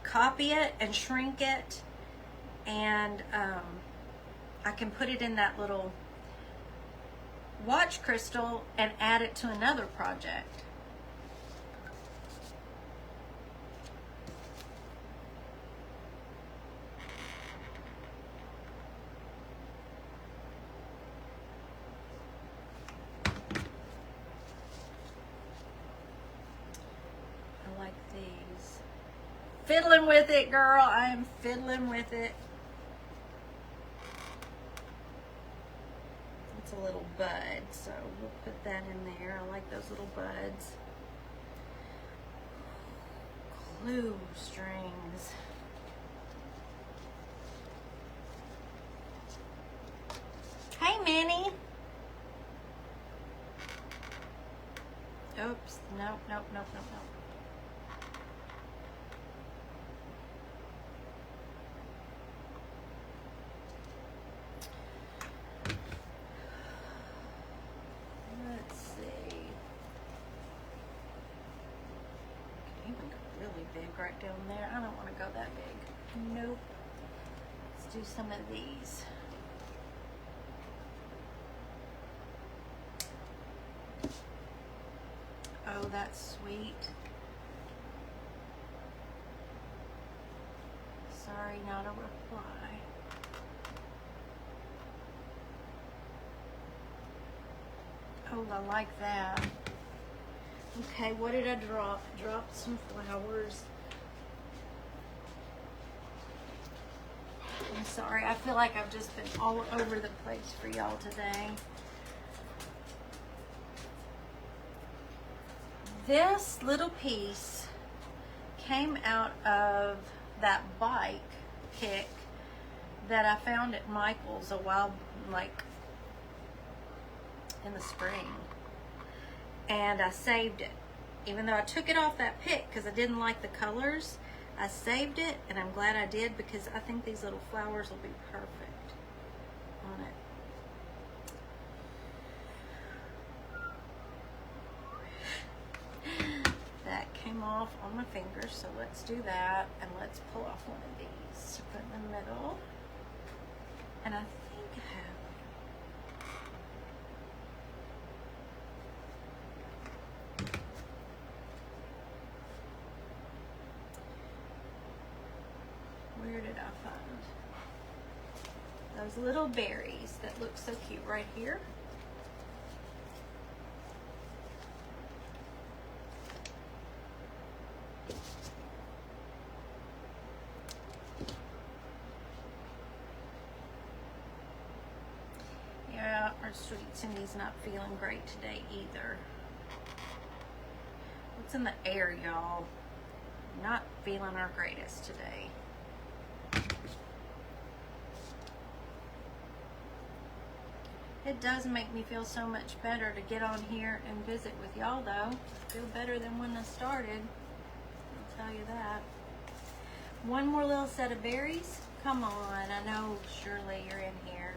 Copy it and shrink it, and I can put it in that little watch crystal and add it to another project. I like these. Fiddling with it, girl. I am fiddling with it. It's a little bud, so we'll put that in there. I like those little buds. Glue strings. Hey, Minnie. Oops. Nope. Let's see. Even go really big right down there. I don't want to go that big. Nope. Let's do some of these. Oh, that's sweet. Sorry, not a reply. Oh, I like that. Okay, what did I drop? Dropped some flowers. I'm sorry, I feel like I've just been all over the place for y'all today. This little piece came out of that bike pick that I found at Michael's a while, like in the spring. And I saved it. Even though I took it off that pick because I didn't like the colors, I saved it, and I'm glad I did because I think these little flowers will be perfect on it. That came off on my fingers, so let's do that, and let's pull off one of these to put in the middle. And I think I have where did I find those little berries that look so cute right here? Yeah, our sweet Cindy's not feeling great today either. What's in the air, y'all? Not feeling our greatest today. It does make me feel so much better to get on here and visit with y'all, though. I feel better than when I started. I'll tell you that. One more little set of berries. Come on, I know Shirley, you're in here.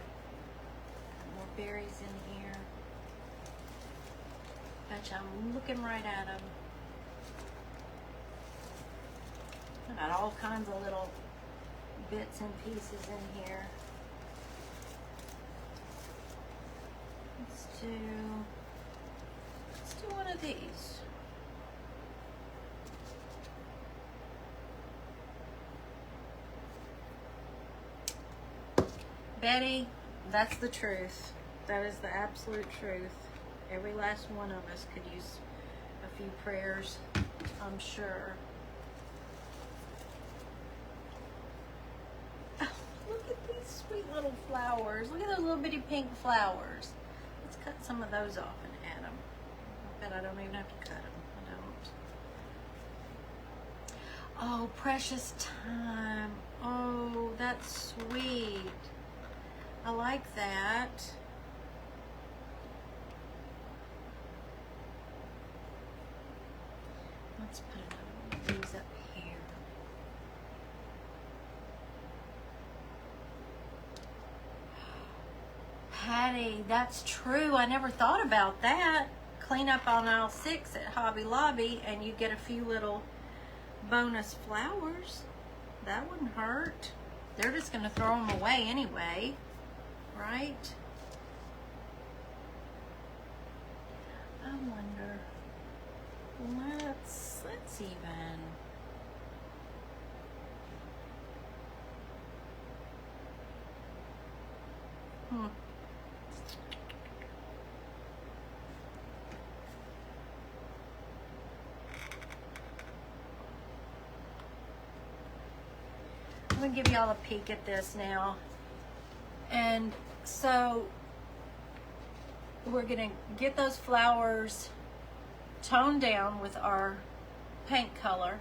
More berries in here. Betcha I'm looking right at them. I got all kinds of little bits and pieces in here. Let's do one of these. Betty, that's the truth. That is the absolute truth. Every last one of us could use a few prayers, I'm sure. Oh, look at these sweet little flowers. Look at those little bitty pink flowers. Let's cut some of those off and add them. I bet I don't even have to cut them. I don't. Oh, precious time. Oh, that's sweet. I like that. Let's put another one of these up here. Patty, that's true. I never thought about that. Clean up on aisle 6 at Hobby Lobby and you get a few little bonus flowers. That wouldn't hurt. They're just going to throw them away anyway, right? I wonder. Let's even. I'm gonna give y'all a peek at this now. And so we're gonna get those flowers toned down with our paint color.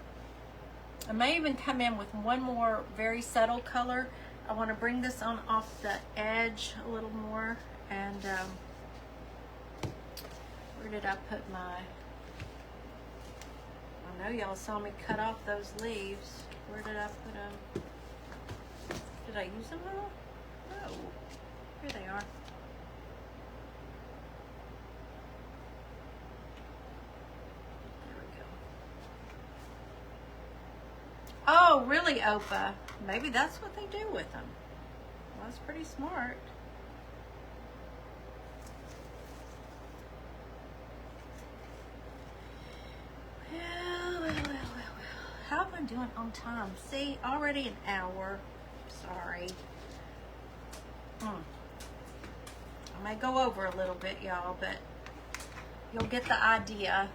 I may even come in with one more very subtle color. I want to bring this on off the edge a little more. And where did I put my, I know y'all saw me cut off those leaves. Where did I put them? Did I use them all? No. Here they are. Oh, really, Opa? Maybe that's what they do with them. Well, that's pretty smart. Well. How am I doing on time? See, already an hour. Sorry. I may go over a little bit, y'all, but you'll get the idea.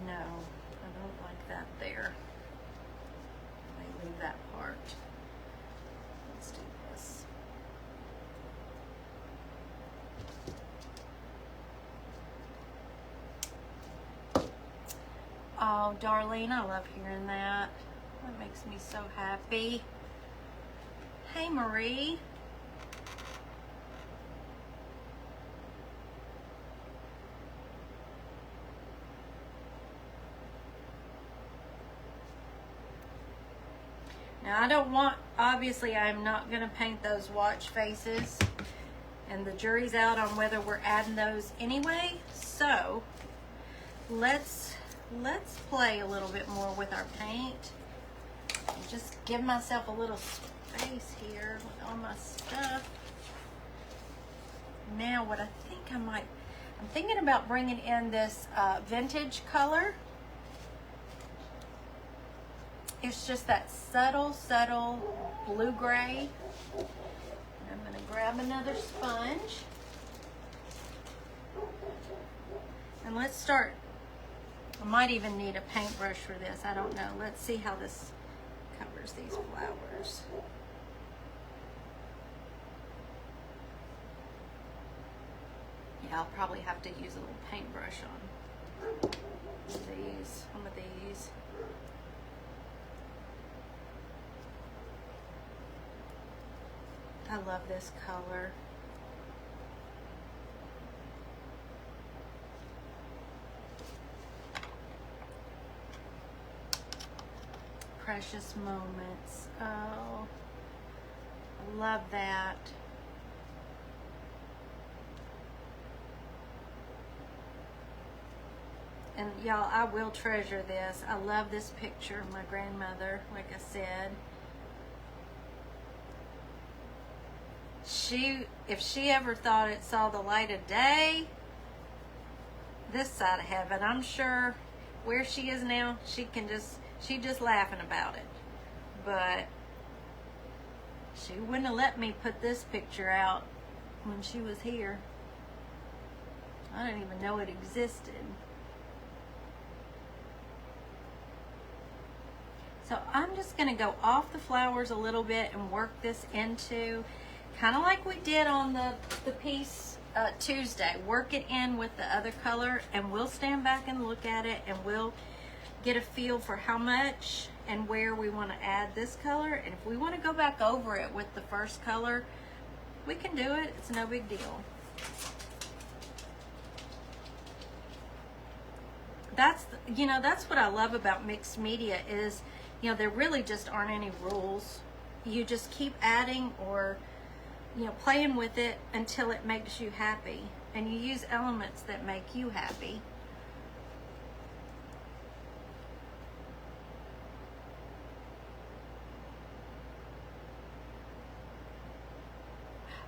No, I don't like that there. I leave that part. Let's do this. Oh, Darlene, I love hearing that. That makes me so happy. Hey, Marie. Now, I don't want, obviously, I'm not going to paint those watch faces. And the jury's out on whether we're adding those anyway. So, let's play a little bit more with our paint. Just give myself a little space here with all my stuff. Now, what I think I'm thinking about bringing in this vintage color. It's just that subtle blue-gray. I'm going to grab another sponge. And let's start. I might even need a paintbrush for this. I don't know. Let's see how this covers these flowers. Yeah, I'll probably have to use a little paintbrush on these, some of these. I love this color. Precious Moments. Oh, I love that. And y'all, I will treasure this. I love this picture of my grandmother, like I said. If she ever thought it saw the light of day, this side of heaven, I'm sure where she is now, she's just laughing about it. But she wouldn't have let me put this picture out when she was here. I didn't even know it existed. So I'm just going to go off the flowers a little bit and work this into, kind of like we did on the piece Tuesday. Work it in with the other color, and we'll stand back and look at it, and we'll get a feel for how much and where we want to add this color. And if we want to go back over it with the first color, we can do it. It's no big deal. That's what I love about mixed media is, there really just aren't any rules. You just keep adding or, playing with it until it makes you happy. And you use elements that make you happy.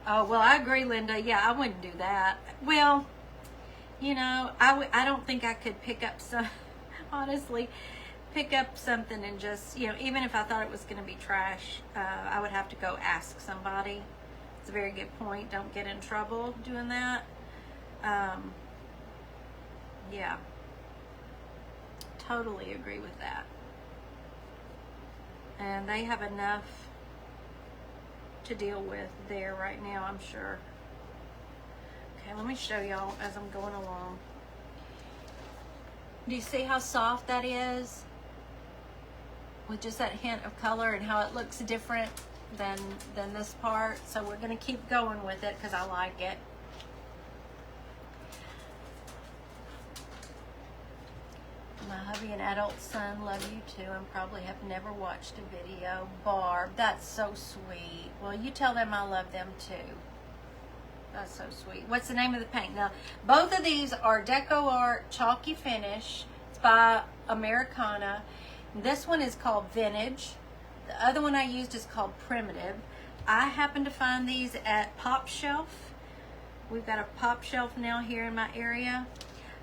Oh, well, I agree, Linda. Yeah, I wouldn't do that. Well, I don't think I could pick up honestly, pick up something and just, even if I thought it was going to be trash, I would have to go ask somebody. It's a very good point. Don't get in trouble doing that. Yeah. Totally agree with that. And they have enough to deal with there right now, I'm sure. Okay, let me show y'all as I'm going along. Do you see how soft that is? With just that hint of color and how it looks different than this part. So we're going to keep going with it because I like it. My hubby and adult son love you too and probably have never watched a video. Barb, that's so sweet. Well, you tell them I love them too. That's so sweet. What's the name of the paint? Now, both of these are Deco Art Chalky Finish. It's by Americana. This one is called Vintage. The other one I used is called Primitive. I happen to find these at Pop Shelf. We've got a Pop Shelf now here in my area.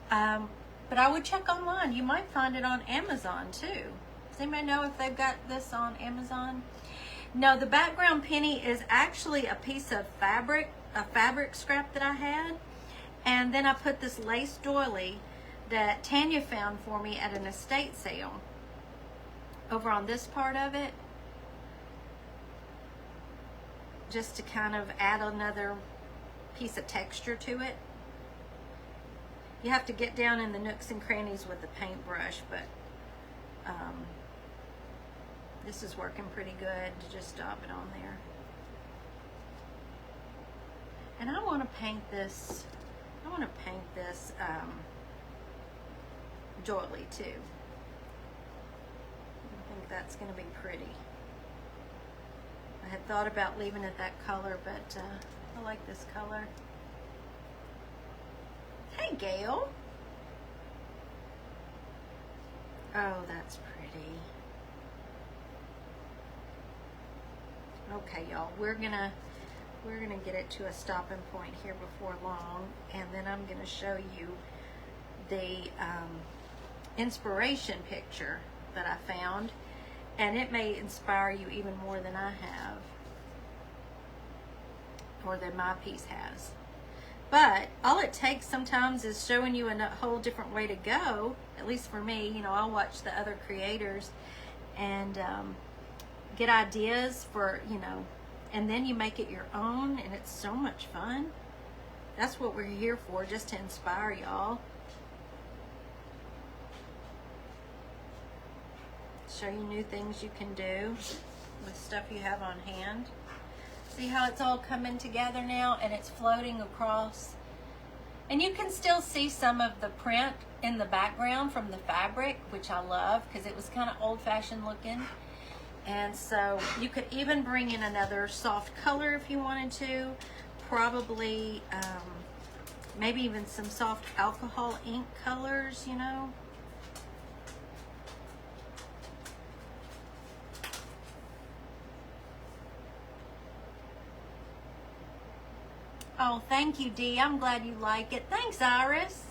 But I would check online. You might find it on Amazon too. Does anybody know if they've got this on Amazon? No, the background penny is actually a piece of fabric, a fabric scrap that I had. And then I put this lace doily that Tanya found for me at an estate sale over on this part of it, just to kind of add another piece of texture to it. You have to get down in the nooks and crannies with the paintbrush, but this is working pretty good to just stop it on there. And I want to paint this, doily too. I think that's going to be pretty. I had thought about leaving it that color, but I like this color. Hey, Gail. Oh, that's pretty. Okay, y'all, we're gonna get it to a stopping point here before long, and then I'm gonna show you the inspiration picture that I found, and it may inspire you even more than I have, or than my piece has. But all it takes sometimes is showing you a whole different way to go. At least for me, you know, I'll watch the other creators and get ideas for, you know, and then you make it your own, and it's so much fun. That's what we're here for, just to inspire y'all. Show you new things you can do with stuff you have on hand. See how it's all coming together now, and it's floating across. And you can still see some of the print in the background from the fabric, which I love because it was kind of old-fashioned looking. And so you could even bring in another soft color if you wanted to. Probably maybe even some soft alcohol ink colors, you know. Oh, thank you, Dee. I'm glad you like it. Thanks, Iris.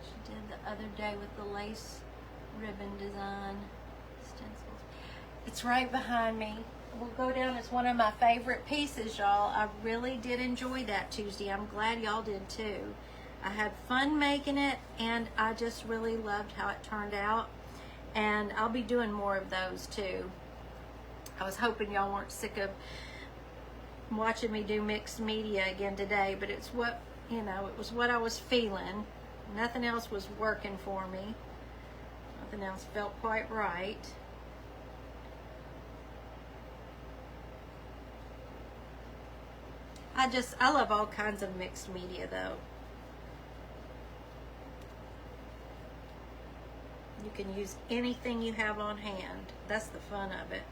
She did the other day with the lace ribbon design stencils. It's right behind me. Will go down as one of my favorite pieces, y'all. I really did enjoy that Tuesday. I'm glad y'all did too. I had fun making it, and I just really loved how it turned out. And I'll be doing more of those too. I was hoping y'all weren't sick of watching me do mixed media again today, but it's what, you know, it was what I was feeling. Nothing else was working for me. Nothing else felt quite right. I love all kinds of mixed media though. You can use anything you have on hand. That's the fun of it.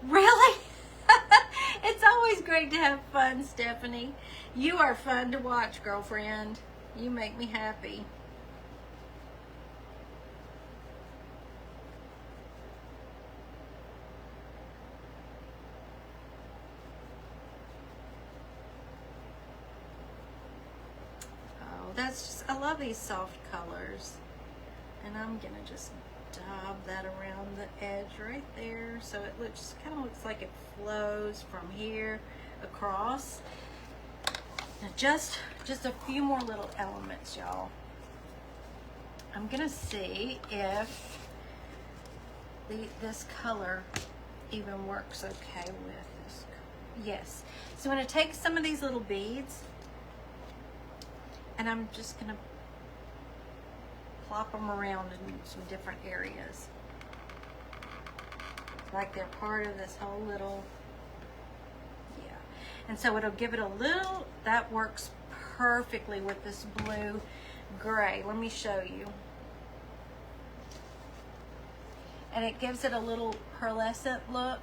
Really? It's always great to have fun, Stephanie. You are fun to watch, girlfriend. You make me happy. Oh, that's just, I love these soft colors. And I'm gonna just dab that around the edge right there, so it looks kind of looks like it flows from here across. Now just a few more little elements, y'all. I'm gonna see if this color even works okay with this. Yes. So I'm gonna take some of these little beads, and I'm just gonna plop them around in some different areas. Like they're part of this whole little, yeah. And so it'll give it a little, that works perfectly with this blue gray. Let me show you. and it gives it a little pearlescent look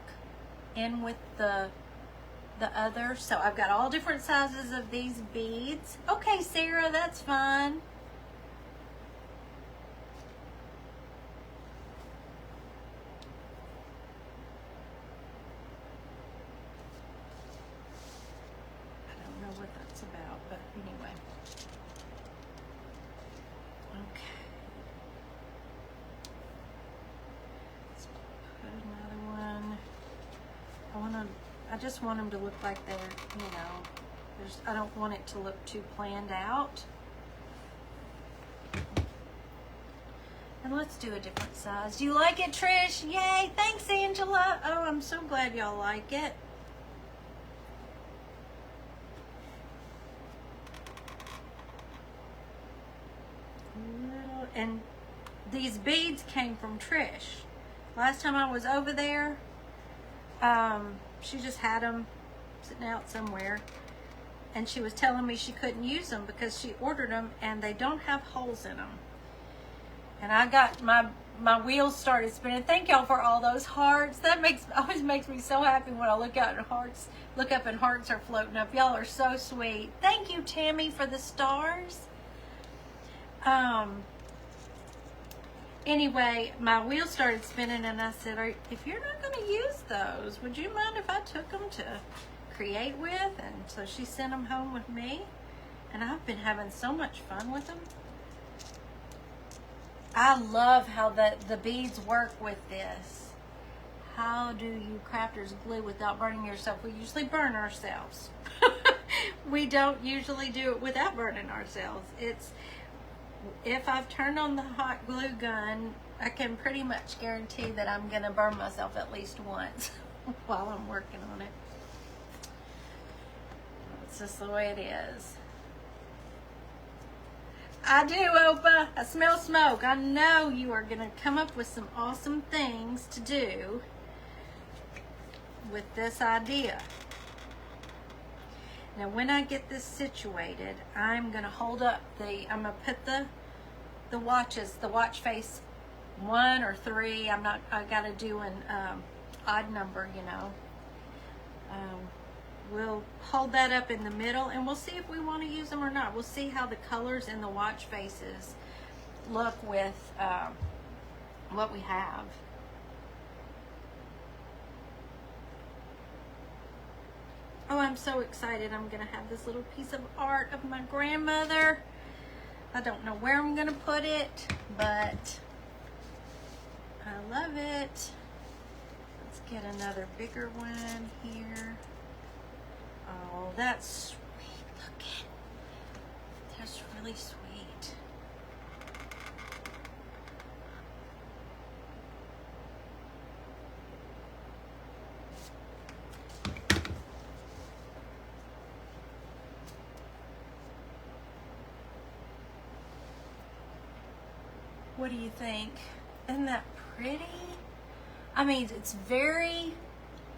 in with the other. So I've got all different sizes of these beads. Okay, Sarah, that's fine. I don't know what that's about, but anyway. Okay. Let's put another one. I just want them to look like they're, you know, I don't want it to look too planned out. And let's do a different size. Do you like it, Trish? Yay, thanks, Angela. Oh, I'm so glad y'all like it. And these beads came from Trish. Last time I was over there, she just had them sitting out somewhere, and she was telling me she couldn't use them because she ordered them and they don't have holes in them. And I got my wheels started spinning. Thank y'all for all those hearts. That always makes me so happy when I look up and hearts are floating up. Y'all are so sweet. Thank you, Tammy, for the stars. Anyway, my wheels started spinning, and I said, if you're not going to use those, would you mind if I took them to create with? And so she sent them home with me, and I've been having so much fun with them. I love how the beads work with this. How do you crafters glue without burning yourself? We usually burn ourselves. We don't usually do it without burning ourselves. If I've turned on the hot glue gun, I can pretty much guarantee that I'm going to burn myself at least once while I'm working on it. It's just the way it is. I do, Opa. I smell smoke. I know you are going to come up with some awesome things to do with this idea. Now, when I get this situated, I'm going to hold up I'm going to put the watches, the watch face 1 or 3. I got to do an odd number, you know. We'll hold that up in the middle, and we'll see if we want to use them or not. We'll see how the colors in the watch faces look with what we have. Oh, I'm so excited. I'm going to have this little piece of art of my grandmother. I don't know where I'm going to put it, but I love it. Let's get another bigger one here. Oh, that's sweet. Look at, that's really sweet. What do you think? Isn't that pretty? I mean, it's very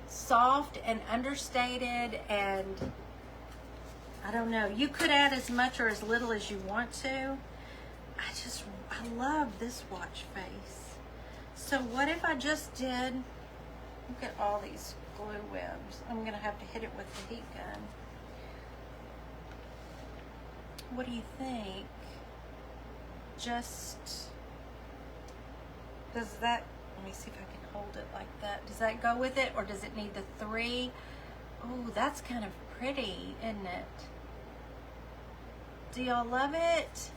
soft and understated, and I don't know. You could add as much or as little as you want to. I love this watch face. So what if I just did, look at all these glue webs. I'm gonna have to hit it with the heat gun. What do you think? Does that, let me see if I can hold it like that. Does that go with it, or does it need the 3? Oh, that's kind of pretty, isn't it? Do y'all love it?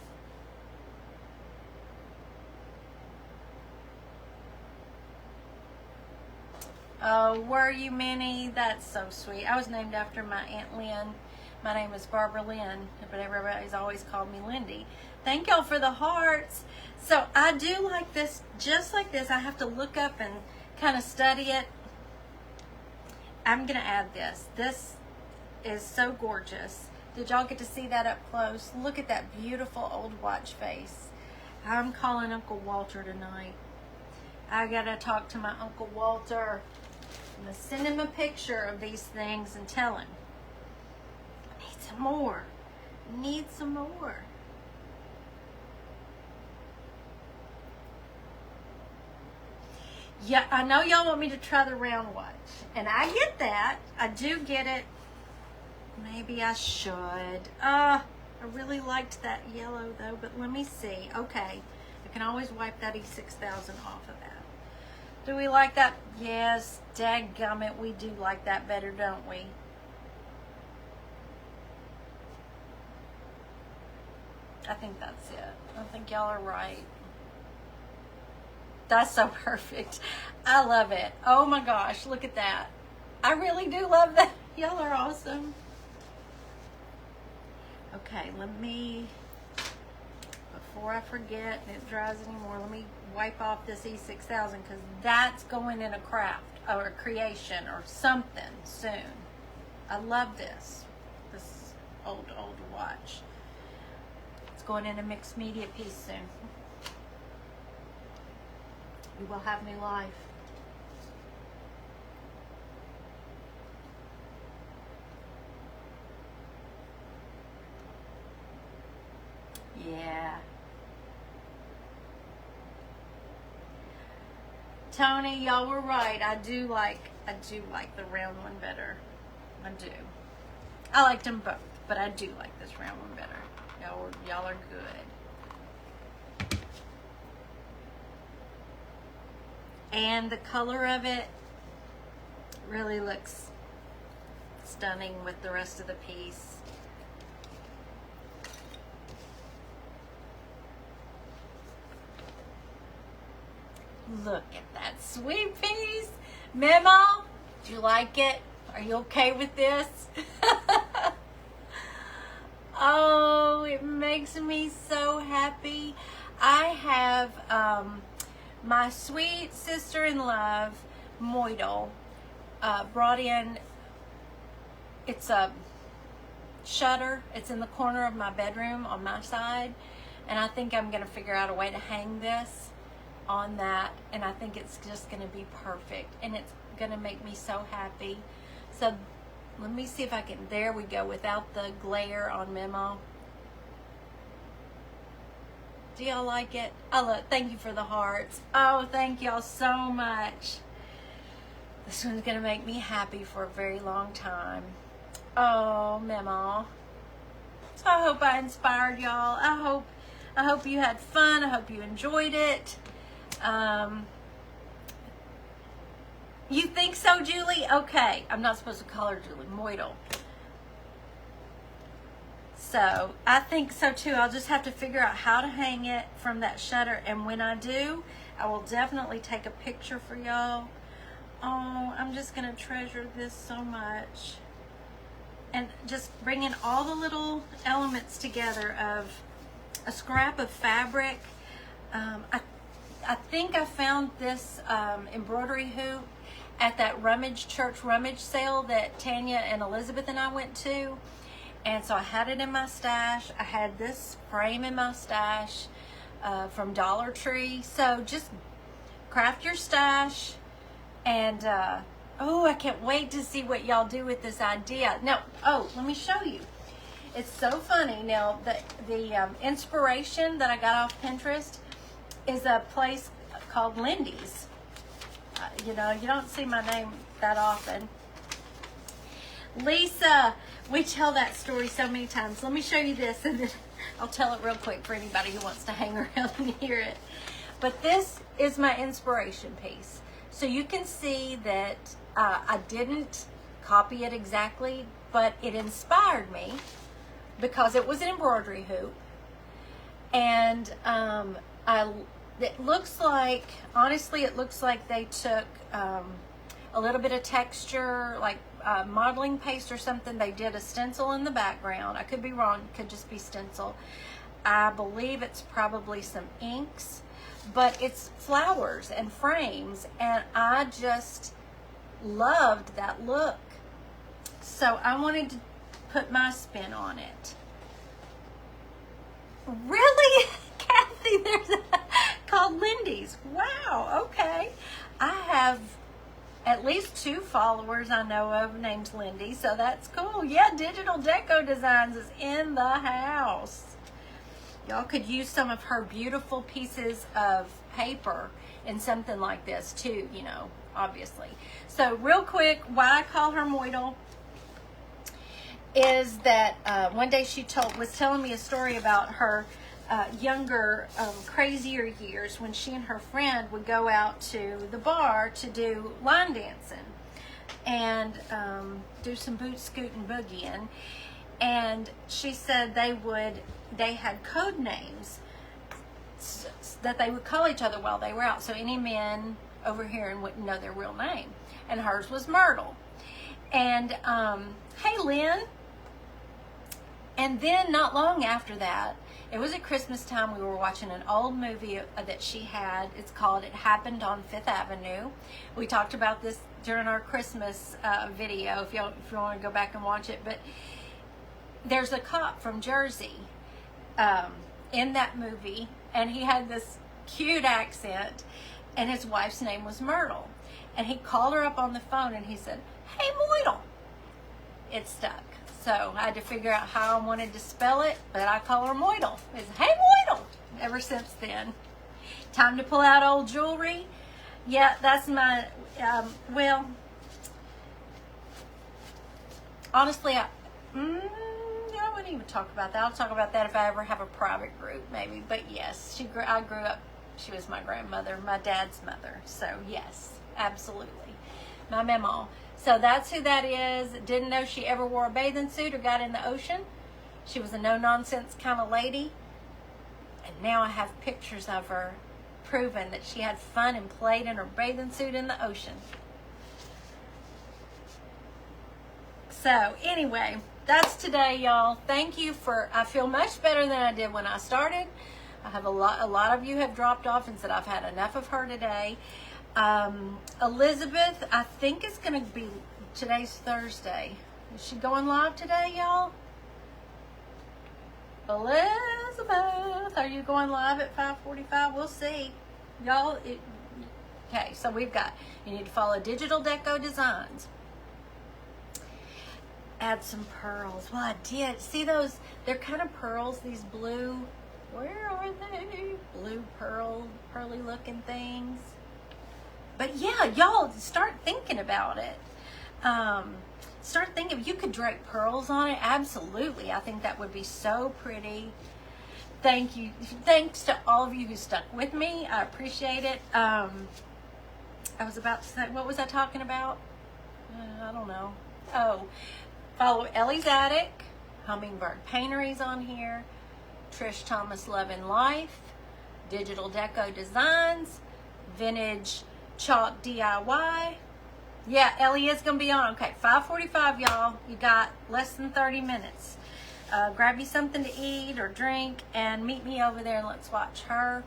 Oh, were you, Minnie? That's so sweet. I was named after my Aunt Lynn. My name is Barbara Lynn, but everybody's always called me Lindy. Thank y'all for the hearts. So I do like this, just like this. I have to look up and kind of study it. I'm going to add this. This is so gorgeous. Did y'all get to see that up close? Look at that beautiful old watch face. I'm calling Uncle Walter tonight. I got to talk to my Uncle Walter. I'm going to send him a picture of these things and tell him. I need some more. I need some more. Yeah, I know y'all want me to try the round watch, and I get that. I do get it. Maybe I should. I really liked that yellow though, but let me see. Okay, I can always wipe that E6000 off of that. Do we like that? Yes, dadgummit, we do like that better, don't we? I think that's it. I think y'all are right. That's so perfect. I love it. Oh my gosh, look at that. I really do love that. Y'all are awesome. Okay, let me, before I forget and it dries anymore, let me wipe off this E6000 because that's going in a craft or a creation or something soon. I love this old watch. It's going in a mixed media piece soon. You will have new life. Yeah. Tony, y'all were right. I do like the round one better. I do. I liked them both, but I do like this round one better. Y'all are good. And the color of it really looks stunning with the rest of the piece. Look at that sweet piece. Memo, do you like it? Are you okay with this? Oh, it makes me so happy. I have my sweet sister-in-law, Moidel, brought in, it's a shutter. It's in the corner of my bedroom on my side. And I think I'm going to figure out a way to hang this on that. And I think it's just going to be perfect. And it's going to make me so happy. So let me see if I can, there we go, without the glare on Memo. Do y'all like it? Oh, look, thank you for the hearts. Oh, thank y'all so much. This one's gonna make me happy for a very long time. Oh, Memo. So I hope I inspired y'all. I hope you had fun. I hope you enjoyed it. You think so, Julie? Okay. I'm not supposed to call her Julie. Moidel. So I think so too. I'll just have to figure out how to hang it from that shutter. And when I do, I will definitely take a picture for y'all. Oh, I'm just going to treasure this so much. And just bringing all the little elements together of a scrap of fabric. I think I found this embroidery hoop at that church rummage sale that Tanya and Elizabeth and I went to. And so I had it in my stash. I had this frame in my stash from Dollar Tree. So just craft your stash. And, oh, I can't wait to see what y'all do with this idea. Now, oh, let me show you. It's so funny. Now, the inspiration that I got off Pinterest is a place called Lindy's. You know, you don't see my name that often. Lisa, we tell that story so many times. Let me show you this, and then I'll tell it real quick for anybody who wants to hang around and hear it. But this is my inspiration piece. So you can see that I didn't copy it exactly, but it inspired me because it was an embroidery hoop. And it looks like, honestly, it looks like they took a little bit of texture, like modeling paste or something. They did a stencil in the background. I could be wrong. It could just be stencil. I believe it's probably some inks, but it's flowers and frames, and I just loved that look. So I wanted to put my spin on it. Really? Kathy, there's called Lindy's. Wow, okay. I have at least 2 followers I know of named Lindy, so that's cool. Yeah, Digital Deco Designs is in the house. Y'all could use some of her beautiful pieces of paper in something like this too, you know, obviously. So real quick, why I call her Moidle is that one day she was telling me a story about her younger, crazier years when she and her friend would go out to the bar to do line dancing and do some boot scooting boogieing. And she said they had code names that they would call each other while they were out. So any men over here wouldn't know their real name. And hers was Myrtle. And, hey, Lynn. And then not long after that, it was at Christmas time, we were watching an old movie that she had. It's called It Happened on Fifth Avenue. We talked about this during our Christmas video, if you want to go back and watch it. But there's a cop from Jersey in that movie, and he had this cute accent, and his wife's name was Myrtle. And he called her up on the phone, and he said, "Hey, Moidle." It stuck. So I had to figure out how I wanted to spell it, but I call her Moidle. It's "Hey, Moidle" ever since then. Time to pull out old jewelry. Yeah, that's my, well, honestly, I wouldn't even talk about that. I'll talk about that if I ever have a private group, maybe. But yes, I grew up, she was my grandmother, my dad's mother. So yes, absolutely. My mamaw. So that's who that is. Didn't know she ever wore a bathing suit or got in the ocean. She was a no-nonsense kind of lady. And now I have pictures of her proving that she had fun and played in her bathing suit in the ocean. So anyway, that's today, y'all. Thank you I feel much better than I did when I started. I have a lot of you have dropped off and said I've had enough of her today. Elizabeth, I think it's going to be, today's Thursday. Is she going live today, y'all? Elizabeth, are you going live at 5:45? We'll see. Y'all, okay, so you need to follow Digital Deco Designs. Add some pearls. Well, I did. See those? They're kind of pearls, these blue, where are they? Blue pearly looking things. But yeah, y'all start thinking about it. Start thinking if you could drape pearls on it. Absolutely. I think that would be so pretty. Thank you. Thanks to all of you who stuck with me. I appreciate it. I was about to say, what was I talking about? I don't know. Oh, follow Ellie's Attic, Hummingbird Painteries on here, Trish Thomas Love and Life, Digital Deco Designs, Vintage Chalk DIY. Yeah, Ellie is going to be on. Okay, 5:45, y'all. You got less than 30 minutes. Grab you something to eat or drink and meet me over there and let's watch her.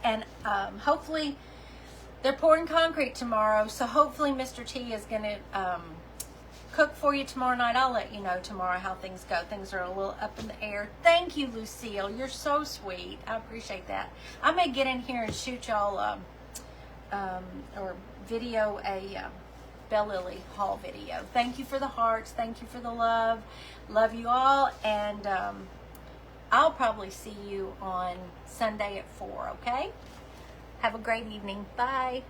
And hopefully, they're pouring concrete tomorrow, so hopefully Mr. T is going to cook for you tomorrow night. I'll let you know tomorrow how things go. Things are a little up in the air. Thank you, Lucille. You're so sweet. I appreciate that. I may get in here and shoot y'all or video a Bell Lily haul video. Thank you for the hearts. Thank you for the love. Love you all. And I'll probably see you on Sunday at 4, okay? Have a great evening. Bye.